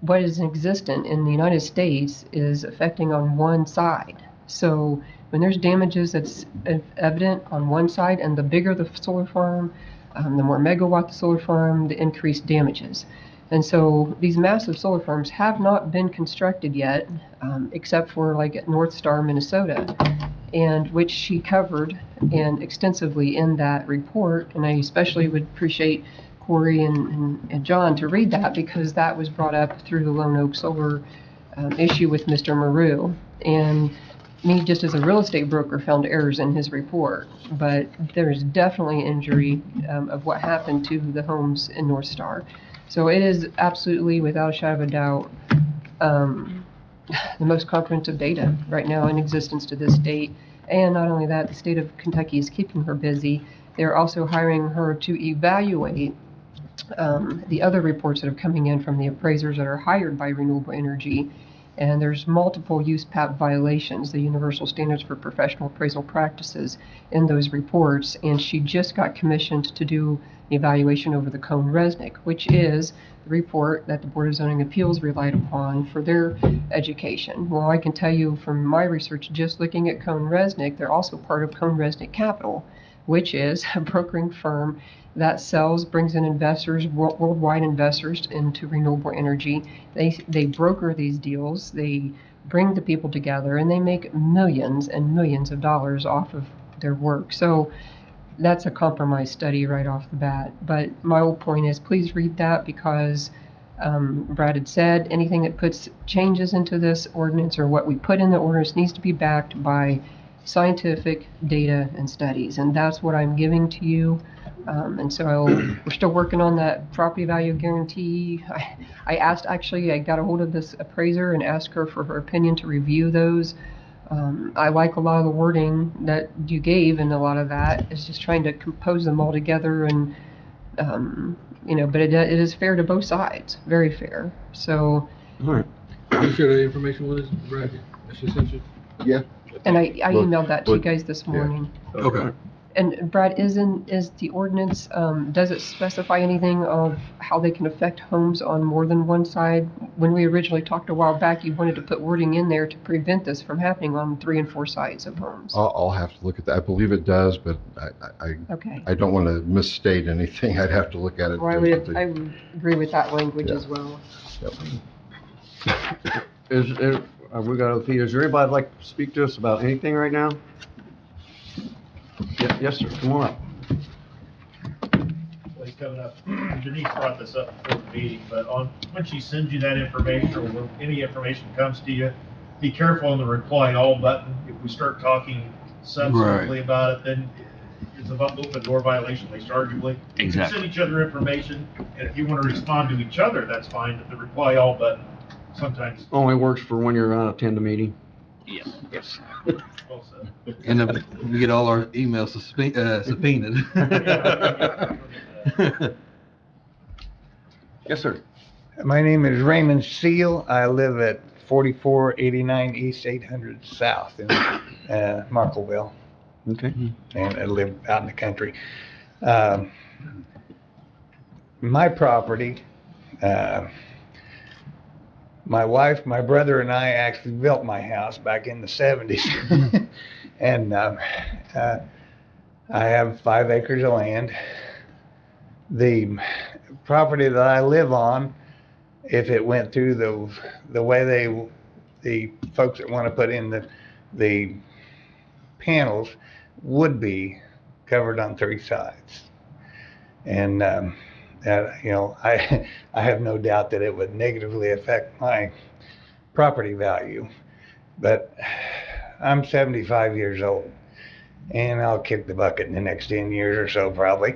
what is existent in the United States is affecting on one side. So when there's damages that's evident on one side, and the bigger the solar farm, the more megawatt the solar farm, the increased damages. And so these massive solar farms have not been constructed yet, except for like at North Star, Minnesota, and which she covered and extensively in that report. And I especially would appreciate Corey and John to read that, because that was brought up through the Lone Oak Solar issue with Mr. Maru. And me, just as a real estate broker, found errors in his report, but there's definitely injury of what happened to the homes in North Star. So it is absolutely, without a shadow of a doubt, the most comprehensive data right now in existence to this date. And not only that, the state of Kentucky is keeping her busy. They're also hiring her to evaluate the other reports that are coming in from the appraisers that are hired by Renewable Energy. And there's multiple USPAP violations, the Universal Standards for Professional Appraisal Practices, in those reports. And she just got commissioned to do the evaluation over the Cohn-Resnick, which is the report that the Board of Zoning Appeals relied upon for their education. Well, I can tell you from my research, just looking at Cohn-Resnick, they're also part of Cohn-Resnick Capital, which is a brokering firm that brings in investors, worldwide investors into renewable energy. They broker these deals, they bring the people together, and they make millions and millions of dollars off of their work. So that's a compromise study right off the bat. But my whole point is, please read that, because Brad had said anything that puts changes into this ordinance or what we put in the ordinance needs to be backed by scientific data and studies, and that's what I'm giving to you. And so we're still working on that property value guarantee. I got a hold of this appraiser and asked her for her opinion to review those. I like a lot of the wording that you gave, and a lot of that is just trying to compose them all together and, but it is fair to both sides, very fair. So, All right. Can you share that information with us, Brad? That she sent you? Yeah. and I Look, emailed that to you look, guys this yeah. morning. Okay. And Brad, is the ordinance, does it specify anything of how they can affect homes on more than one side? When we originally talked a while back, you wanted to put wording in there to prevent this from happening on 3 and 4 sides of homes. I'll have to look at that. I believe it does, but Okay. I don't want to misstate anything. I'd have to look at it. Well, I would agree with that language Yeah. as well. Yep. We got a few. Is there anybody like to speak to us about anything right now? Yes, sir. Come on up. Well, he's coming up. Denise brought this up before the meeting, but when she sends you that information, or when any information comes to you, be careful on the reply all button. If we start talking substantively about it, then it's an open door violation, at least arguably. Exactly. You can send each other information, and if you want to respond to each other, that's fine, but the reply all button sometimes. Only works for when you're on attend a meeting. Yes. Well said. And then we get all our emails subpoenaed. Yes, sir. My name is Raymond Seal. I live at 4489 East 800 South in Markleville, Okay. and I live out in the country. My property, my wife, my brother, and I actually built my house back in the 70s. And I have 5 acres of land. The property that I live on, if it went through the way the folks that want to put in the panels, would be covered on 3 sides. And I have no doubt that it would negatively affect my property value. But I'm 75 years old, and I'll kick the bucket in the next 10 years or so probably.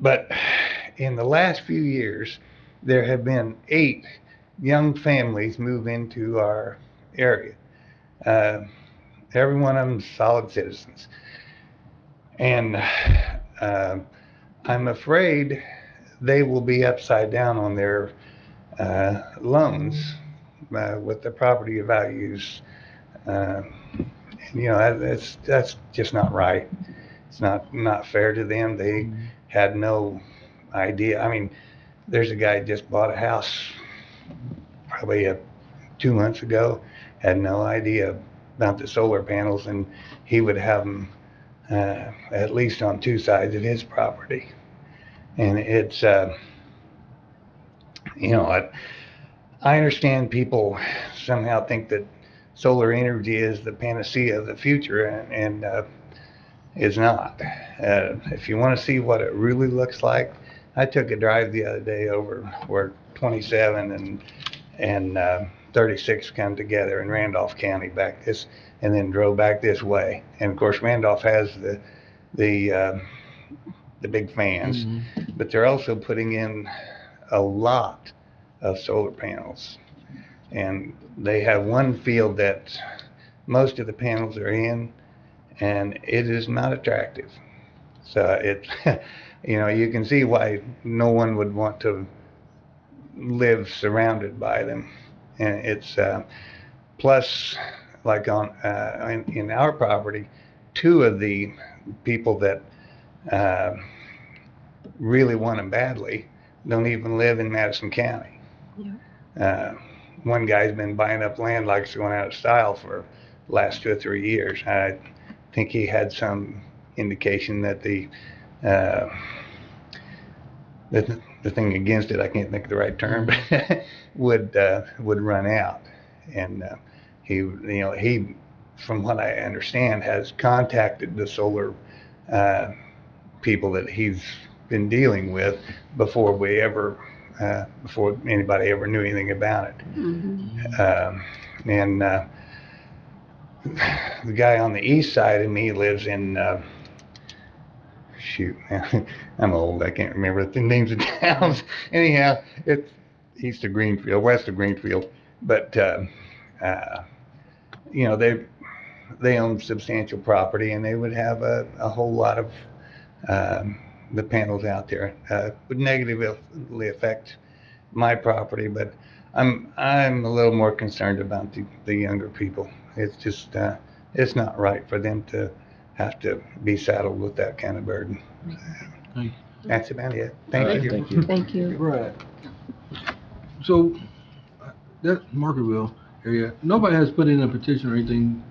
But in the last few years, there have been 8 young families move into our area. Every one of them solid citizens. And I'm afraid they will be upside down on their loans with the property values. That's just not right. It's not fair to them. They had no idea. I mean, there's a guy just bought a house probably 2 months ago, had no idea about the solar panels, and he would have them at least on 2 sides of his property. And it's, I understand people somehow think that solar energy is the panacea of the future, and it's not. If you want to see what it really looks like, I took a drive the other day over where 27 and 36 come together in Randolph County and then drove back this way. And of course, Randolph has the big fans, but they're also putting in a lot of solar panels. And they have one field that most of the panels are in, and it is not attractive. So you can see why no one would want to live surrounded by them. And it's plus, like in our property, 2 of the people that really want them badly don't even live in Madison County. Yeah. One guy's been buying up land like it's going out of style for the last 2 or 3 years. I think he had some indication that the thing against it, I can't think of the right term, but would run out. And he, from what I understand, has contacted the solar people that he's been dealing with before anybody ever knew anything about it. And the guy on the east side of me lives in I'm old, I can't remember the names of towns. Anyhow, it's east of Greenfield, west of Greenfield. But they own substantial property and they would have a whole lot of the panels out there. Would negatively affect my property, but I'm a little more concerned about the younger people. It's just it's not right for them to have to be saddled with that kind of burden. Thank you. That's about it. All Thank right, you. thank you. Thank you. Right. So, that Markerville area, nobody has put in a petition or anything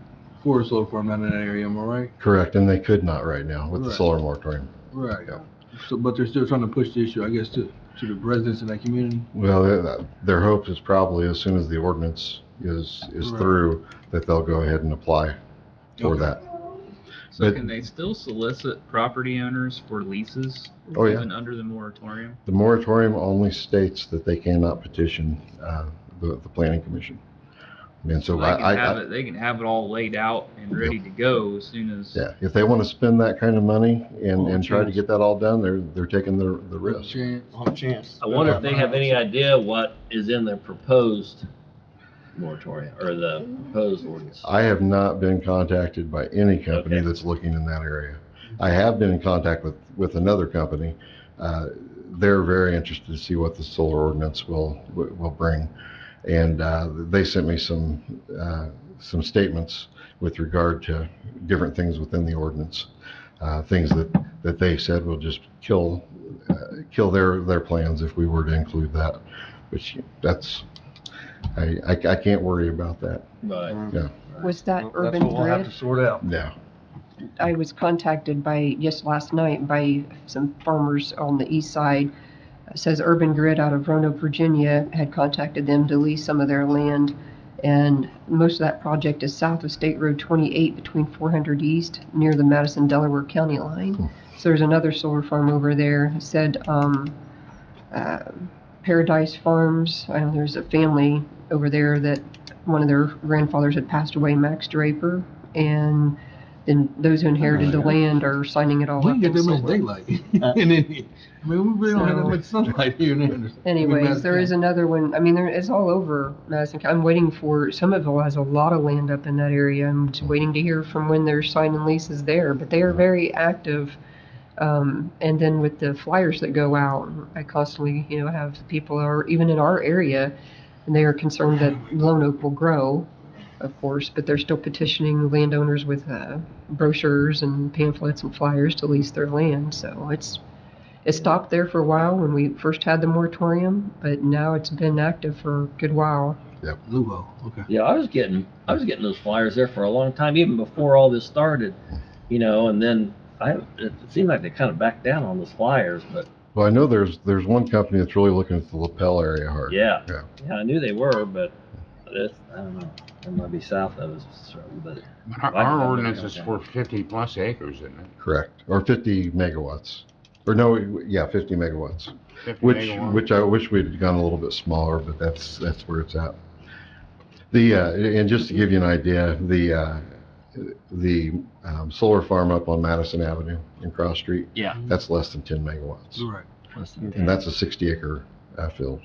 for a solar farm down in that area, am I right? Correct, and they could not right now with the Right. solar moratorium. Right. Yeah. So, but they're still trying to push the issue, I guess, to the residents in that community? Well, their hope is probably as soon as the ordinance is Right. through, that they'll go ahead and apply for Okay. that. So But- can they still solicit property owners for leases? Oh, yeah. Even under the moratorium? The moratorium only states that they cannot petition the planning commission. And so They can have it all laid out and ready to go as soon as. yeah, if they want to spend that kind of money Oh, and try to chance. get that all done, they're taking the risk. Chance. I wonder if they have any idea what is in their proposed moratorium, or the proposed ordinance. I have not been contacted by any company Okay. that's looking in that area. I have been in contact with another company. They're very interested to see what the solar ordinance will bring. And they sent me some statements with regard to different things within the ordinance. Things that they said will just kill their plans if we were to include that, which I can't worry about that. Right. Yeah. Was that That's Urban what we'll have Grid? to sort out. Yeah. I was contacted just last night by some farmers on the east side. It says Urban Grid out of Roanoke, Virginia, had contacted them to lease some of their land. And most of that project is south of State Road 28 between 400 East, near the Madison, Delaware County line. So there's another solar farm over there. It said Paradise Farms. I know there's a family over there that one of their grandfathers had passed away, Max Draper. And then those who inherited the land are signing it all We up. can get in that much solar. daylight. And then, I mean, we really don't have that much sunlight here in Anderson. Anyways, there is another one. I mean, it's all over Madison County. I'm waiting for, Somerville has a lot of land up in that area. I'm just waiting to hear from when they're signing leases there, but they are very active. And then with the flyers that go out, I constantly, have people are even in our area, and they are concerned that lone oak will grow, of course, but they're still petitioning landowners with brochures and pamphlets and flyers to lease their land. So it stopped there for a while when we first had the moratorium, but now it's been active for a good while. Yep. Lugo, okay. Yeah, I was getting those flyers there for a long time, even before all this started, and then it seemed like they kind of backed down on those flyers, but Well, I know there's one company that's really looking at the lapel area hard. yeah, Yeah. I knew they were, but I don't know, it might be south of us, but. But our ordinance is for 50+ acres, isn't it? Correct. Or 50 megawatts. Or no, yeah, 50 megawatts. 50 Which megawatts. I wish we'd gone a little bit smaller, but that's where it's at. And just to give you an idea, the solar farm up on Madison Avenue in Cross Street, Yeah. that's less than 10 megawatts. Right. And that's a 60-acre field.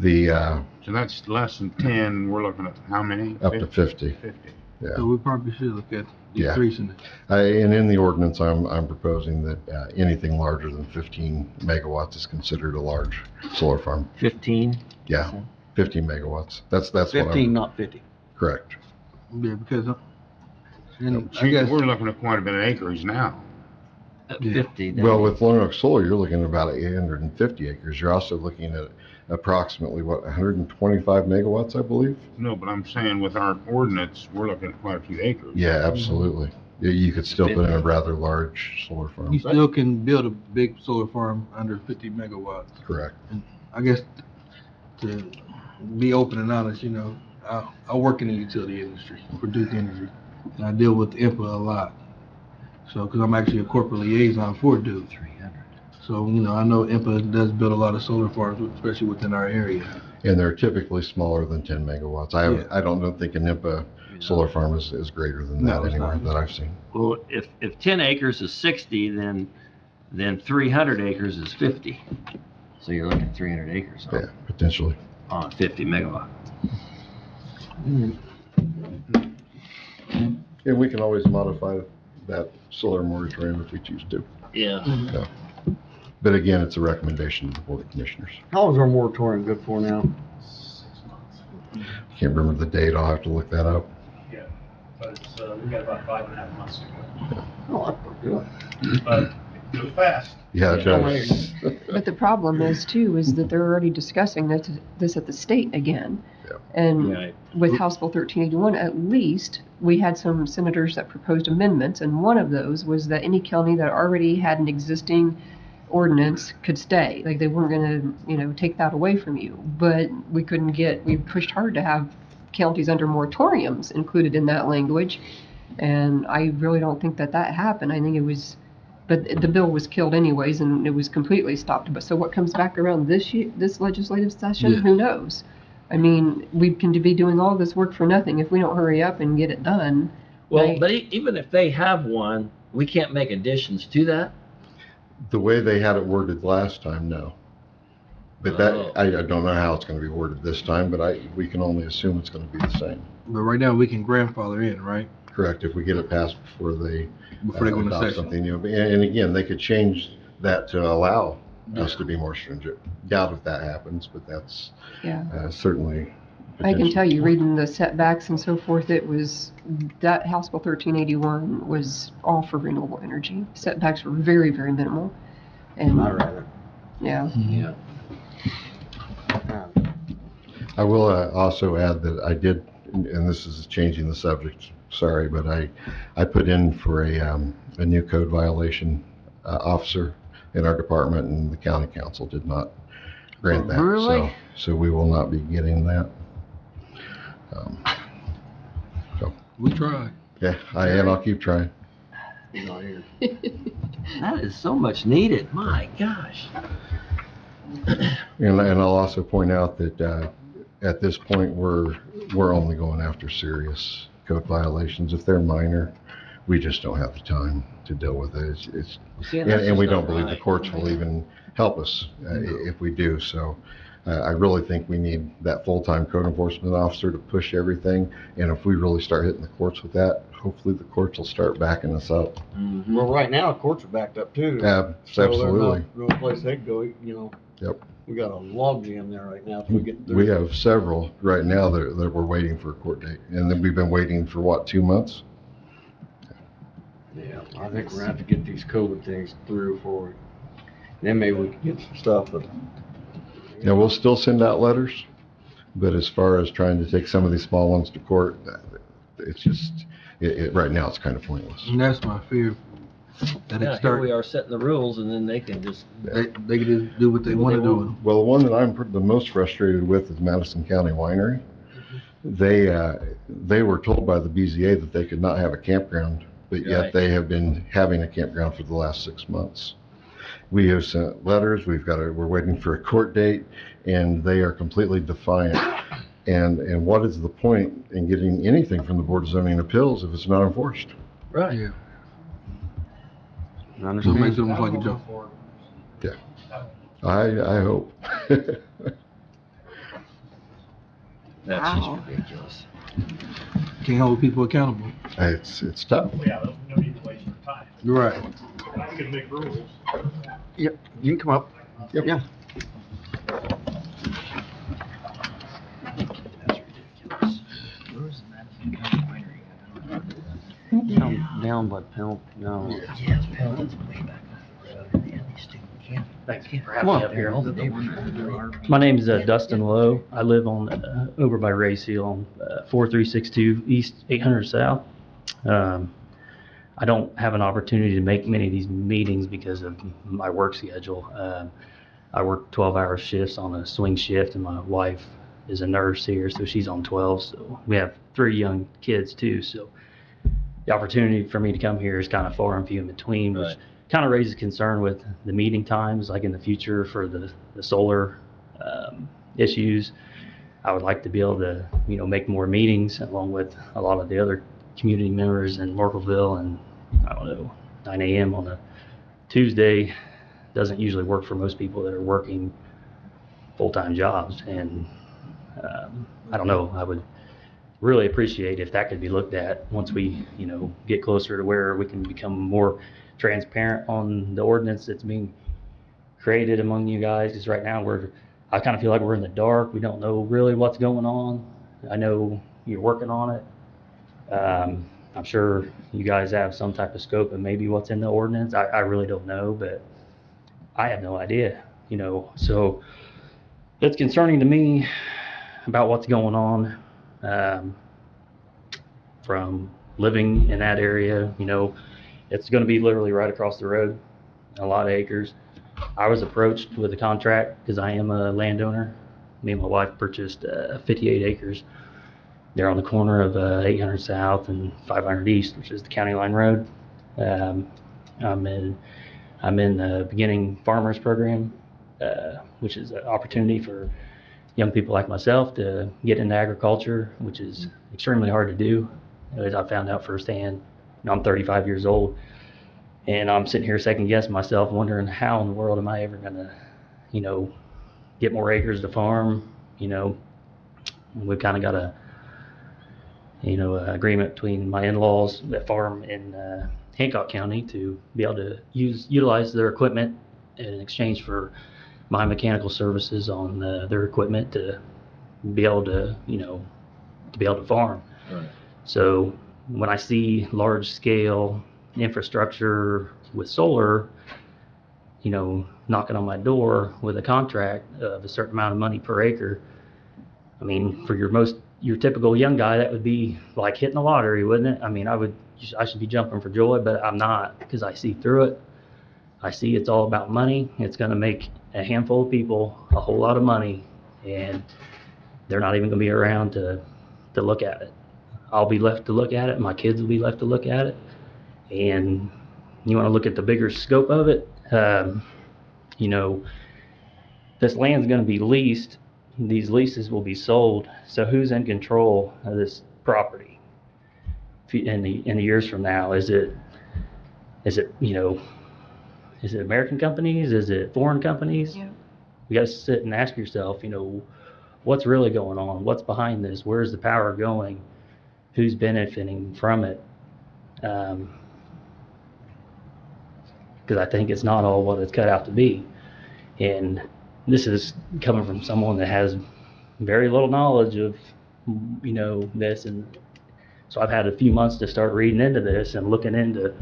So that's less than 10, we're looking at how many? Up to 50. 50. Yeah. So we probably should look at Yeah. decreasing it. And in the ordinance, I'm proposing that anything larger than 15 megawatts is considered a large solar farm. 15? Yeah, 15 megawatts. That's what I'm. 15, not 50. Correct. Yeah, because, and I guess, We're looking at quite a bit of acres now. 50. Well, with Lone Oak Solar, you're looking at about 850 acres. You're also looking at approximately, 125 megawatts, I believe? No, but I'm saying with our ordinance, we're looking at quite a few acres. Yeah, absolutely. You could still put in a rather large solar farm. you still can build a big solar farm under 50 megawatts. Correct. And I guess to be open and honest, I work in the utility industry for Duke Energy, and I deal with IMPA a lot. So, because I'm actually a corporate liaison for Duke. So, I know IMPA does build a lot of solar farms, especially within our area. And they're typically smaller than 10 megawatts. I don't think an IMPA solar farm is greater than No, that it's anywhere not. that I've seen. Well, if 10 acres is 60, then 300 acres is 50. So you're looking at 300 acres Yeah, potentially. on 50 megawatt. And we can always modify that solar moratorium if we choose to. Yeah. So, but again, it's a recommendation of the Board of Commissioners. How long is our moratorium good for now? Can't remember the date, I'll have to look that up. Yeah, but it's, we've got about 5.5 months to go. Oh, that's pretty good. But it goes fast. Yeah, it does. But the problem is too, is that they're already discussing this at the state again. Yeah. And Right. with House Bill 1381, at least, we had some senators that proposed amendments, and one of those was that any county that already had an existing ordinance could stay. Like, they weren't gonna, take that away from you. But we pushed hard to have counties under moratoriums included in that language, and I really don't think that happened. I think it was, but the bill was killed anyways, and it was completely stopped. But so what comes back around this legislative session? Yeah. Who knows? I mean, we can be doing all this work for nothing if we don't hurry up and get it done. Well, Right. but even if they have one, we can't make additions to that? The way they had it worded last time, no. But Oh. I don't know how it's gonna be worded this time, but we can only assume it's gonna be the same. But right now, we can grandfather in, right? Correct, if we get it passed before they Before they go into adopt session. something new. And again, they could change that to allow us to be more stringent. Doubt if that happens, but that's Yeah. certainly. I can tell you, potential. reading the setbacks and so forth, it was, that House Bill 1381 was all for renewable energy. Setbacks were very, very minimal. And, I read it. yeah. Yeah. I will also add that I did, and this is changing the subject, sorry, but I put in for a new code violation officer in our department, and the county council did not grant that. Really? So we will not be getting that. So, We tried. yeah, and I'll keep trying. He's not here. That is so much needed. My gosh. And I'll also point out that at this point, we're only going after serious code violations. If they're minor, we just don't have the time to deal with it. See, that's And we just don't not believe the right. courts will even help us if we do. So I really think we need that full-time code enforcement officer to push everything. And if we really start hitting the courts with that, hopefully the courts will start backing us up. Mhm. Well, right now, the courts are backed up too. Absolutely. So there's no place they can go, Yep. We got a log jam there right now. If we get through. We have several right now that we're waiting for a court date. And then we've been waiting for what, 2 months? Yeah, I think we're gonna have to get these COVID things through before, then maybe we can get some stuff, but. Yeah, we'll still send out letters, but as far as trying to take some of these small ones to court, it's just, right now, it's kind of pointless. And that's my fear. That Yeah, it here we start, are setting the rules and then they can just, they can just do what they want to do. Well, the one that I'm the most frustrated with is Madison County Winery. They were told by the BZA that they could not have a campground, but yet Right. they have been having a campground for the last 6 months. We have sent letters, we're waiting for a court date, and they are completely defiant. And what is the point in getting anything from the Board of Zoning Appeals if it's not enforced? right. Yeah. I So it understand. makes it look like a joke. I hope. That's just Wow. ridiculous. Can't hold people accountable. It's tough. Yeah, no need to waste your time. You're right. I can make rules. Yep, you can come up. Yep. Yeah. That's ridiculous. Where's the Madison County Winery? Down by Pell, no. Yeah, it's Pelton's way back. Man, these stupid Thanks for Come on. having me up here. All the neighbors. My name is Dustin Lowe. I live on over by Ray Seal on 4362 East 800 South. I don't have an opportunity to make many of these meetings because of my work schedule. I work 12-hour shifts on a swing shift, and my wife is a nurse here, so she's on 12. So we have 3 young kids too. So the opportunity for me to come here is kind of far and few in between, which Right. kind of raises concern with the meeting times, like in the future for the solar issues. I would like to be able to, make more meetings along with a lot of the other community members in Merkleville, and 9 a.m. on a Tuesday doesn't usually work for most people that are working full-time jobs. And I don't know, I would really appreciate if that could be looked at once we, get closer to where we can become more transparent on the ordinance that's being created among you guys. Because right now I kind of feel like we're in the dark. We don't know really what's going on. I know you're working on it. I'm sure you guys have some type of scope of maybe what's in the ordinance. I really don't know, but I have no idea, so it's concerning to me about what's going on. From living in that area, it's going to be literally right across the road, a lot of acres. I was approached with a contract because I am a landowner. Me and my wife purchased 58 acres. They're on the corner of 800 South and 500 East, which is the county line road. I'm in the beginning farmers program, which is an opportunity for young people like myself to get into agriculture, which is extremely hard to do, as I found out firsthand. I'm 35 years old, and I'm sitting here second guessing myself, wondering how in the world am I ever gonna, get more acres to farm. We've kind of got a agreement between my in-laws that farm in Hancock County to be able to utilize their equipment in exchange for my mechanical services on their equipment to be able to, farm. Right. So when I see large scale infrastructure with solar, knocking on my door with a contract of a certain amount of money per acre, I mean, for your typical young guy, that would be like hitting the lottery, wouldn't it? I mean, I should be jumping for joy, but I'm not, because I see through it. I see it's all about money. It's going to make a handful of people a whole lot of money, and they're not even going to be around to look at it. I'll be left to look at it. My kids will be left to look at it. And you want to look at the bigger scope of it. This land's going to be leased. These leases will be sold. So who's in control of this property in the years from now? Is it American companies? Is it foreign companies? Yeah. You got to sit and ask yourself, what's really going on? What's behind this? Where's the power going? Who's benefiting from it? Because I think it's not all what it's cut out to be. And this is coming from someone that has very little knowledge of, this. And so I've had a few months to start reading into this and looking into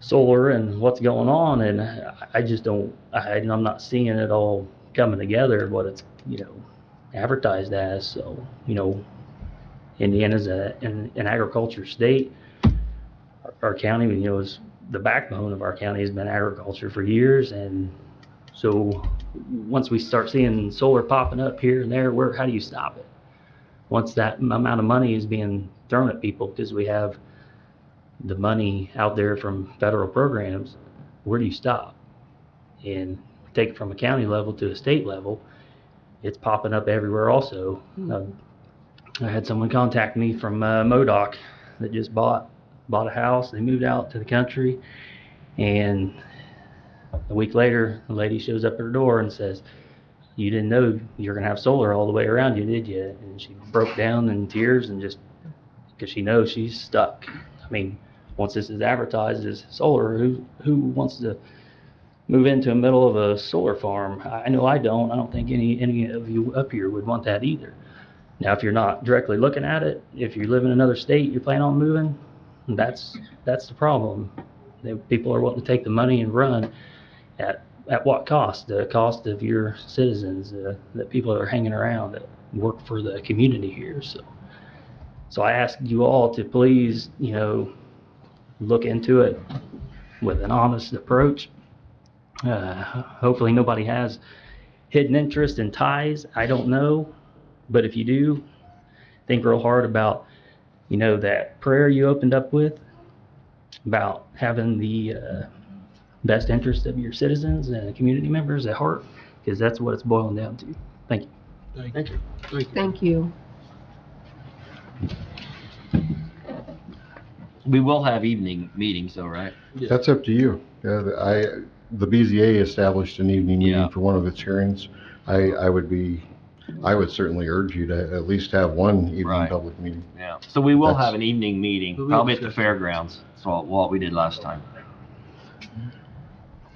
solar and what's going on. And I just I'm not seeing it all coming together, what it's, advertised as. So, Indiana's an agriculture state. Our county, is the backbone of our county has been agriculture for years. And so once we start seeing solar popping up here and there, how do you stop it? Once that amount of money is being thrown at people because we have the money out there from federal programs, where do you stop? And take it from a county level to a state level, it's popping up everywhere also. I had someone contact me from MoDOC that just bought a house. They moved out to the country, and a week later, a lady shows up at her door and says, "You didn't know you're going to have solar all the way around you, did you?" And she broke down in tears, and just because she knows she's stuck. I mean, once this is advertised as solar, who wants to move into the middle of a solar farm? I know I don't. I don't think any of you up here would want that either. Now, if you're not directly looking at it, if you live in another state, you're planning on moving, that's the problem. People are wanting to take the money and run. At what cost? The cost of your citizens, that people are hanging around that work for the community here. So I ask you all to please, look into it with an honest approach. Hopefully nobody has hidden interest and ties. I don't know. But if you do, think real hard about, that prayer you opened up with, about having the best interest of your citizens and community members at heart, because that's what it's boiling down to. Thank you. Thank you. Thank you. We will have evening meetings though, right? That's up to you. The BZA established an evening meeting for one of its hearings. I I would certainly urge you to at least have one evening Right. public meeting. Yeah, so we will That's- have an evening meeting, We'll probably at the discuss it. fairgrounds. That's what we did last time.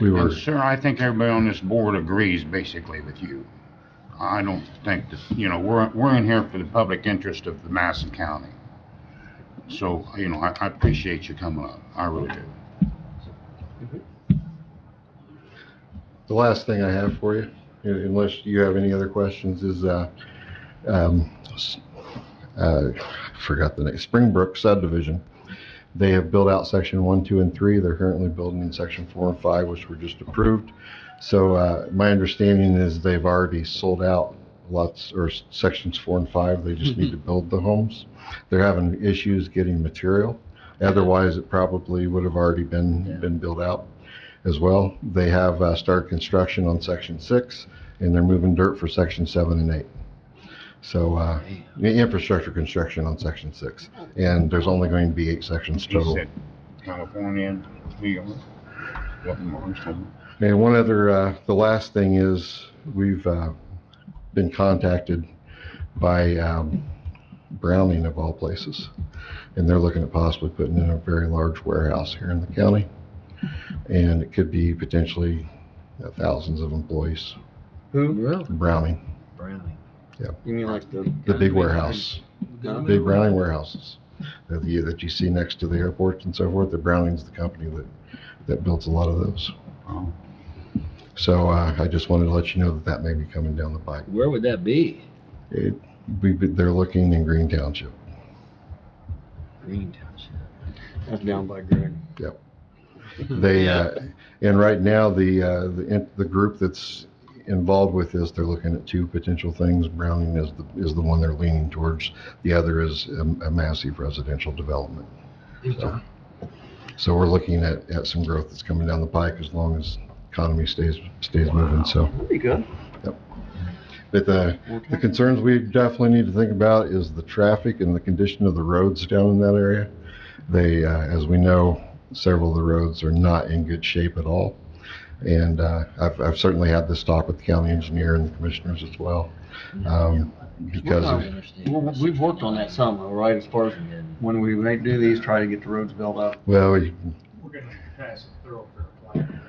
We were, And sir, I think everybody on this board agrees basically with you. I don't think that, you know, we're in here for the public interest of the Madison County. So, you know, I appreciate you coming up. I really do. the last thing I have for you, unless you have any other questions, is, forgot the name, Springbrook subdivision. They have built out section 1, 2, and 3. They're currently building in section 4 and 5, which were just approved. So my understanding is they've already sold out lots, or sections 4 and 5. They just need to build the homes. They're having issues getting material. Otherwise, it probably would have already been built out as well. They have started construction on section 6, and they're moving dirt for section 7 and 8. So the infrastructure construction on section 6, and there's only going to be 8 sections You total. said California, New York, what more? And one other, the last thing is we've been contacted by Browning of all places, and they're looking at possibly putting in a very large warehouse here in the county, and it could be potentially thousands of employees. Who? Browning, You mean like the big warehouse, big Browning warehouses that you see next to the airports and so forth. The Browning's the company that builds a lot of those. Oh. So I just wanted to let you know that that may be coming down the pipe. Where would that be? They're looking in Green Township. Green Township. That's down by Greg. Yep. They and right now the group that's involved with this, they're looking at 2 potential things. Browning is the one they're leaning towards. The other is a massive residential development. So we're looking at some growth that's coming down the pike as long as economy stays moving. So. That'd be good. Yep. But the concerns we definitely need to think about is the traffic and the condition of the roads down in that area. They, as we know, several of the roads are not in good shape at all. And I've certainly had this talk with the county engineer and the commissioners as well. Because We've worked on that some, all right, as far as when we may do these, try to get the roads built up. well, We're gonna pass a thoroughfare plan.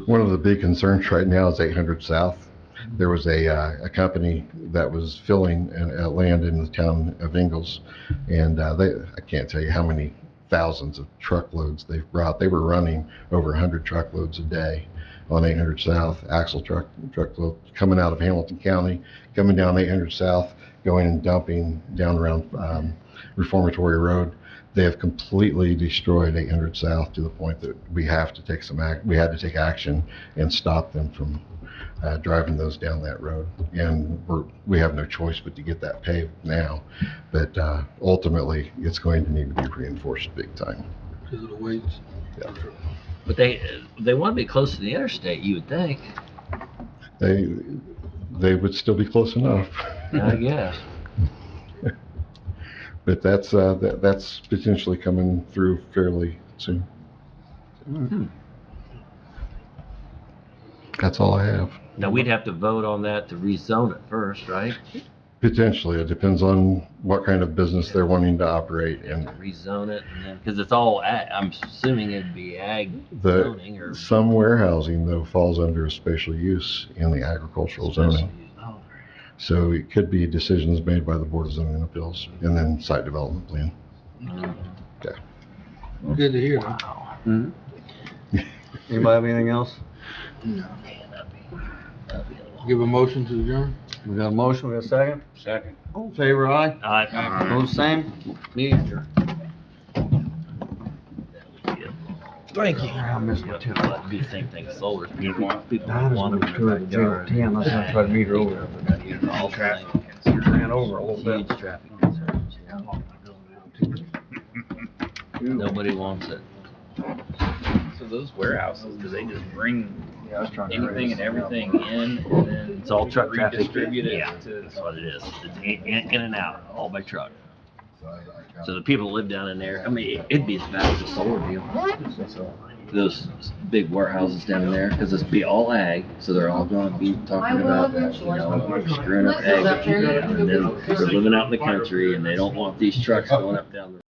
one of the big concerns right now is 800 South. There was a company that was filling land in the town of Ingalls, and I can't tell you how many thousands of truckloads they've brought. They were running over 100 truckloads a day on 800 South, axle truckload coming out of Hamilton County, coming down 800 South, going and dumping down around Reformatory Road. They have completely destroyed 800 South to the point that we had to take action and stop them from driving those down that road. And we have no choice but to get that paved now. But ultimately, it's going to need to be reinforced big time. Because of the weights. Yeah. But they want to be close to the interstate, you would think. They would still be close enough. I guess. But that's potentially coming through fairly soon. That's all I have. Now, we'd have to vote on that to rezone it first, right? Potentially, it depends on what kind of business they're wanting to operate in. Rezone it, and then, because it's all, I'm assuming it'd be ag zoning or. Some warehousing though falls under a special use in the agricultural zoning. Oh, So it could be decisions made by the Board of Zoning Appeals and then site development plan. Okay. Good to hear. Mm-hmm. Anybody have anything else? No. Give a motion to adjourn. We got a motion, we got a second? Second. All in favor, aye? Aye. Opposed, same? Meeting adjourned. Thank you. I missed my tip. It'd be the same thing with solar. People That is want what them we in could their do. backyard. 10, let's not try to meet her over. All traffic. Ran over a little Huge bit. traffic concerns. Nobody wants it. So those warehouses, do they just bring Yeah, I was trying to anything and raise- everything in and then It's all truck traffic. redistribute it Yeah, to? that's what it is. It's in and out, all by truck. So the people that live down in there, I mean, it'd be as bad as a solar deal. Those big warehouses down there, because it's be all ag, so they're all going to be talking about, screwing up ag. And then they're living out in the country and they don't want these trucks going up down the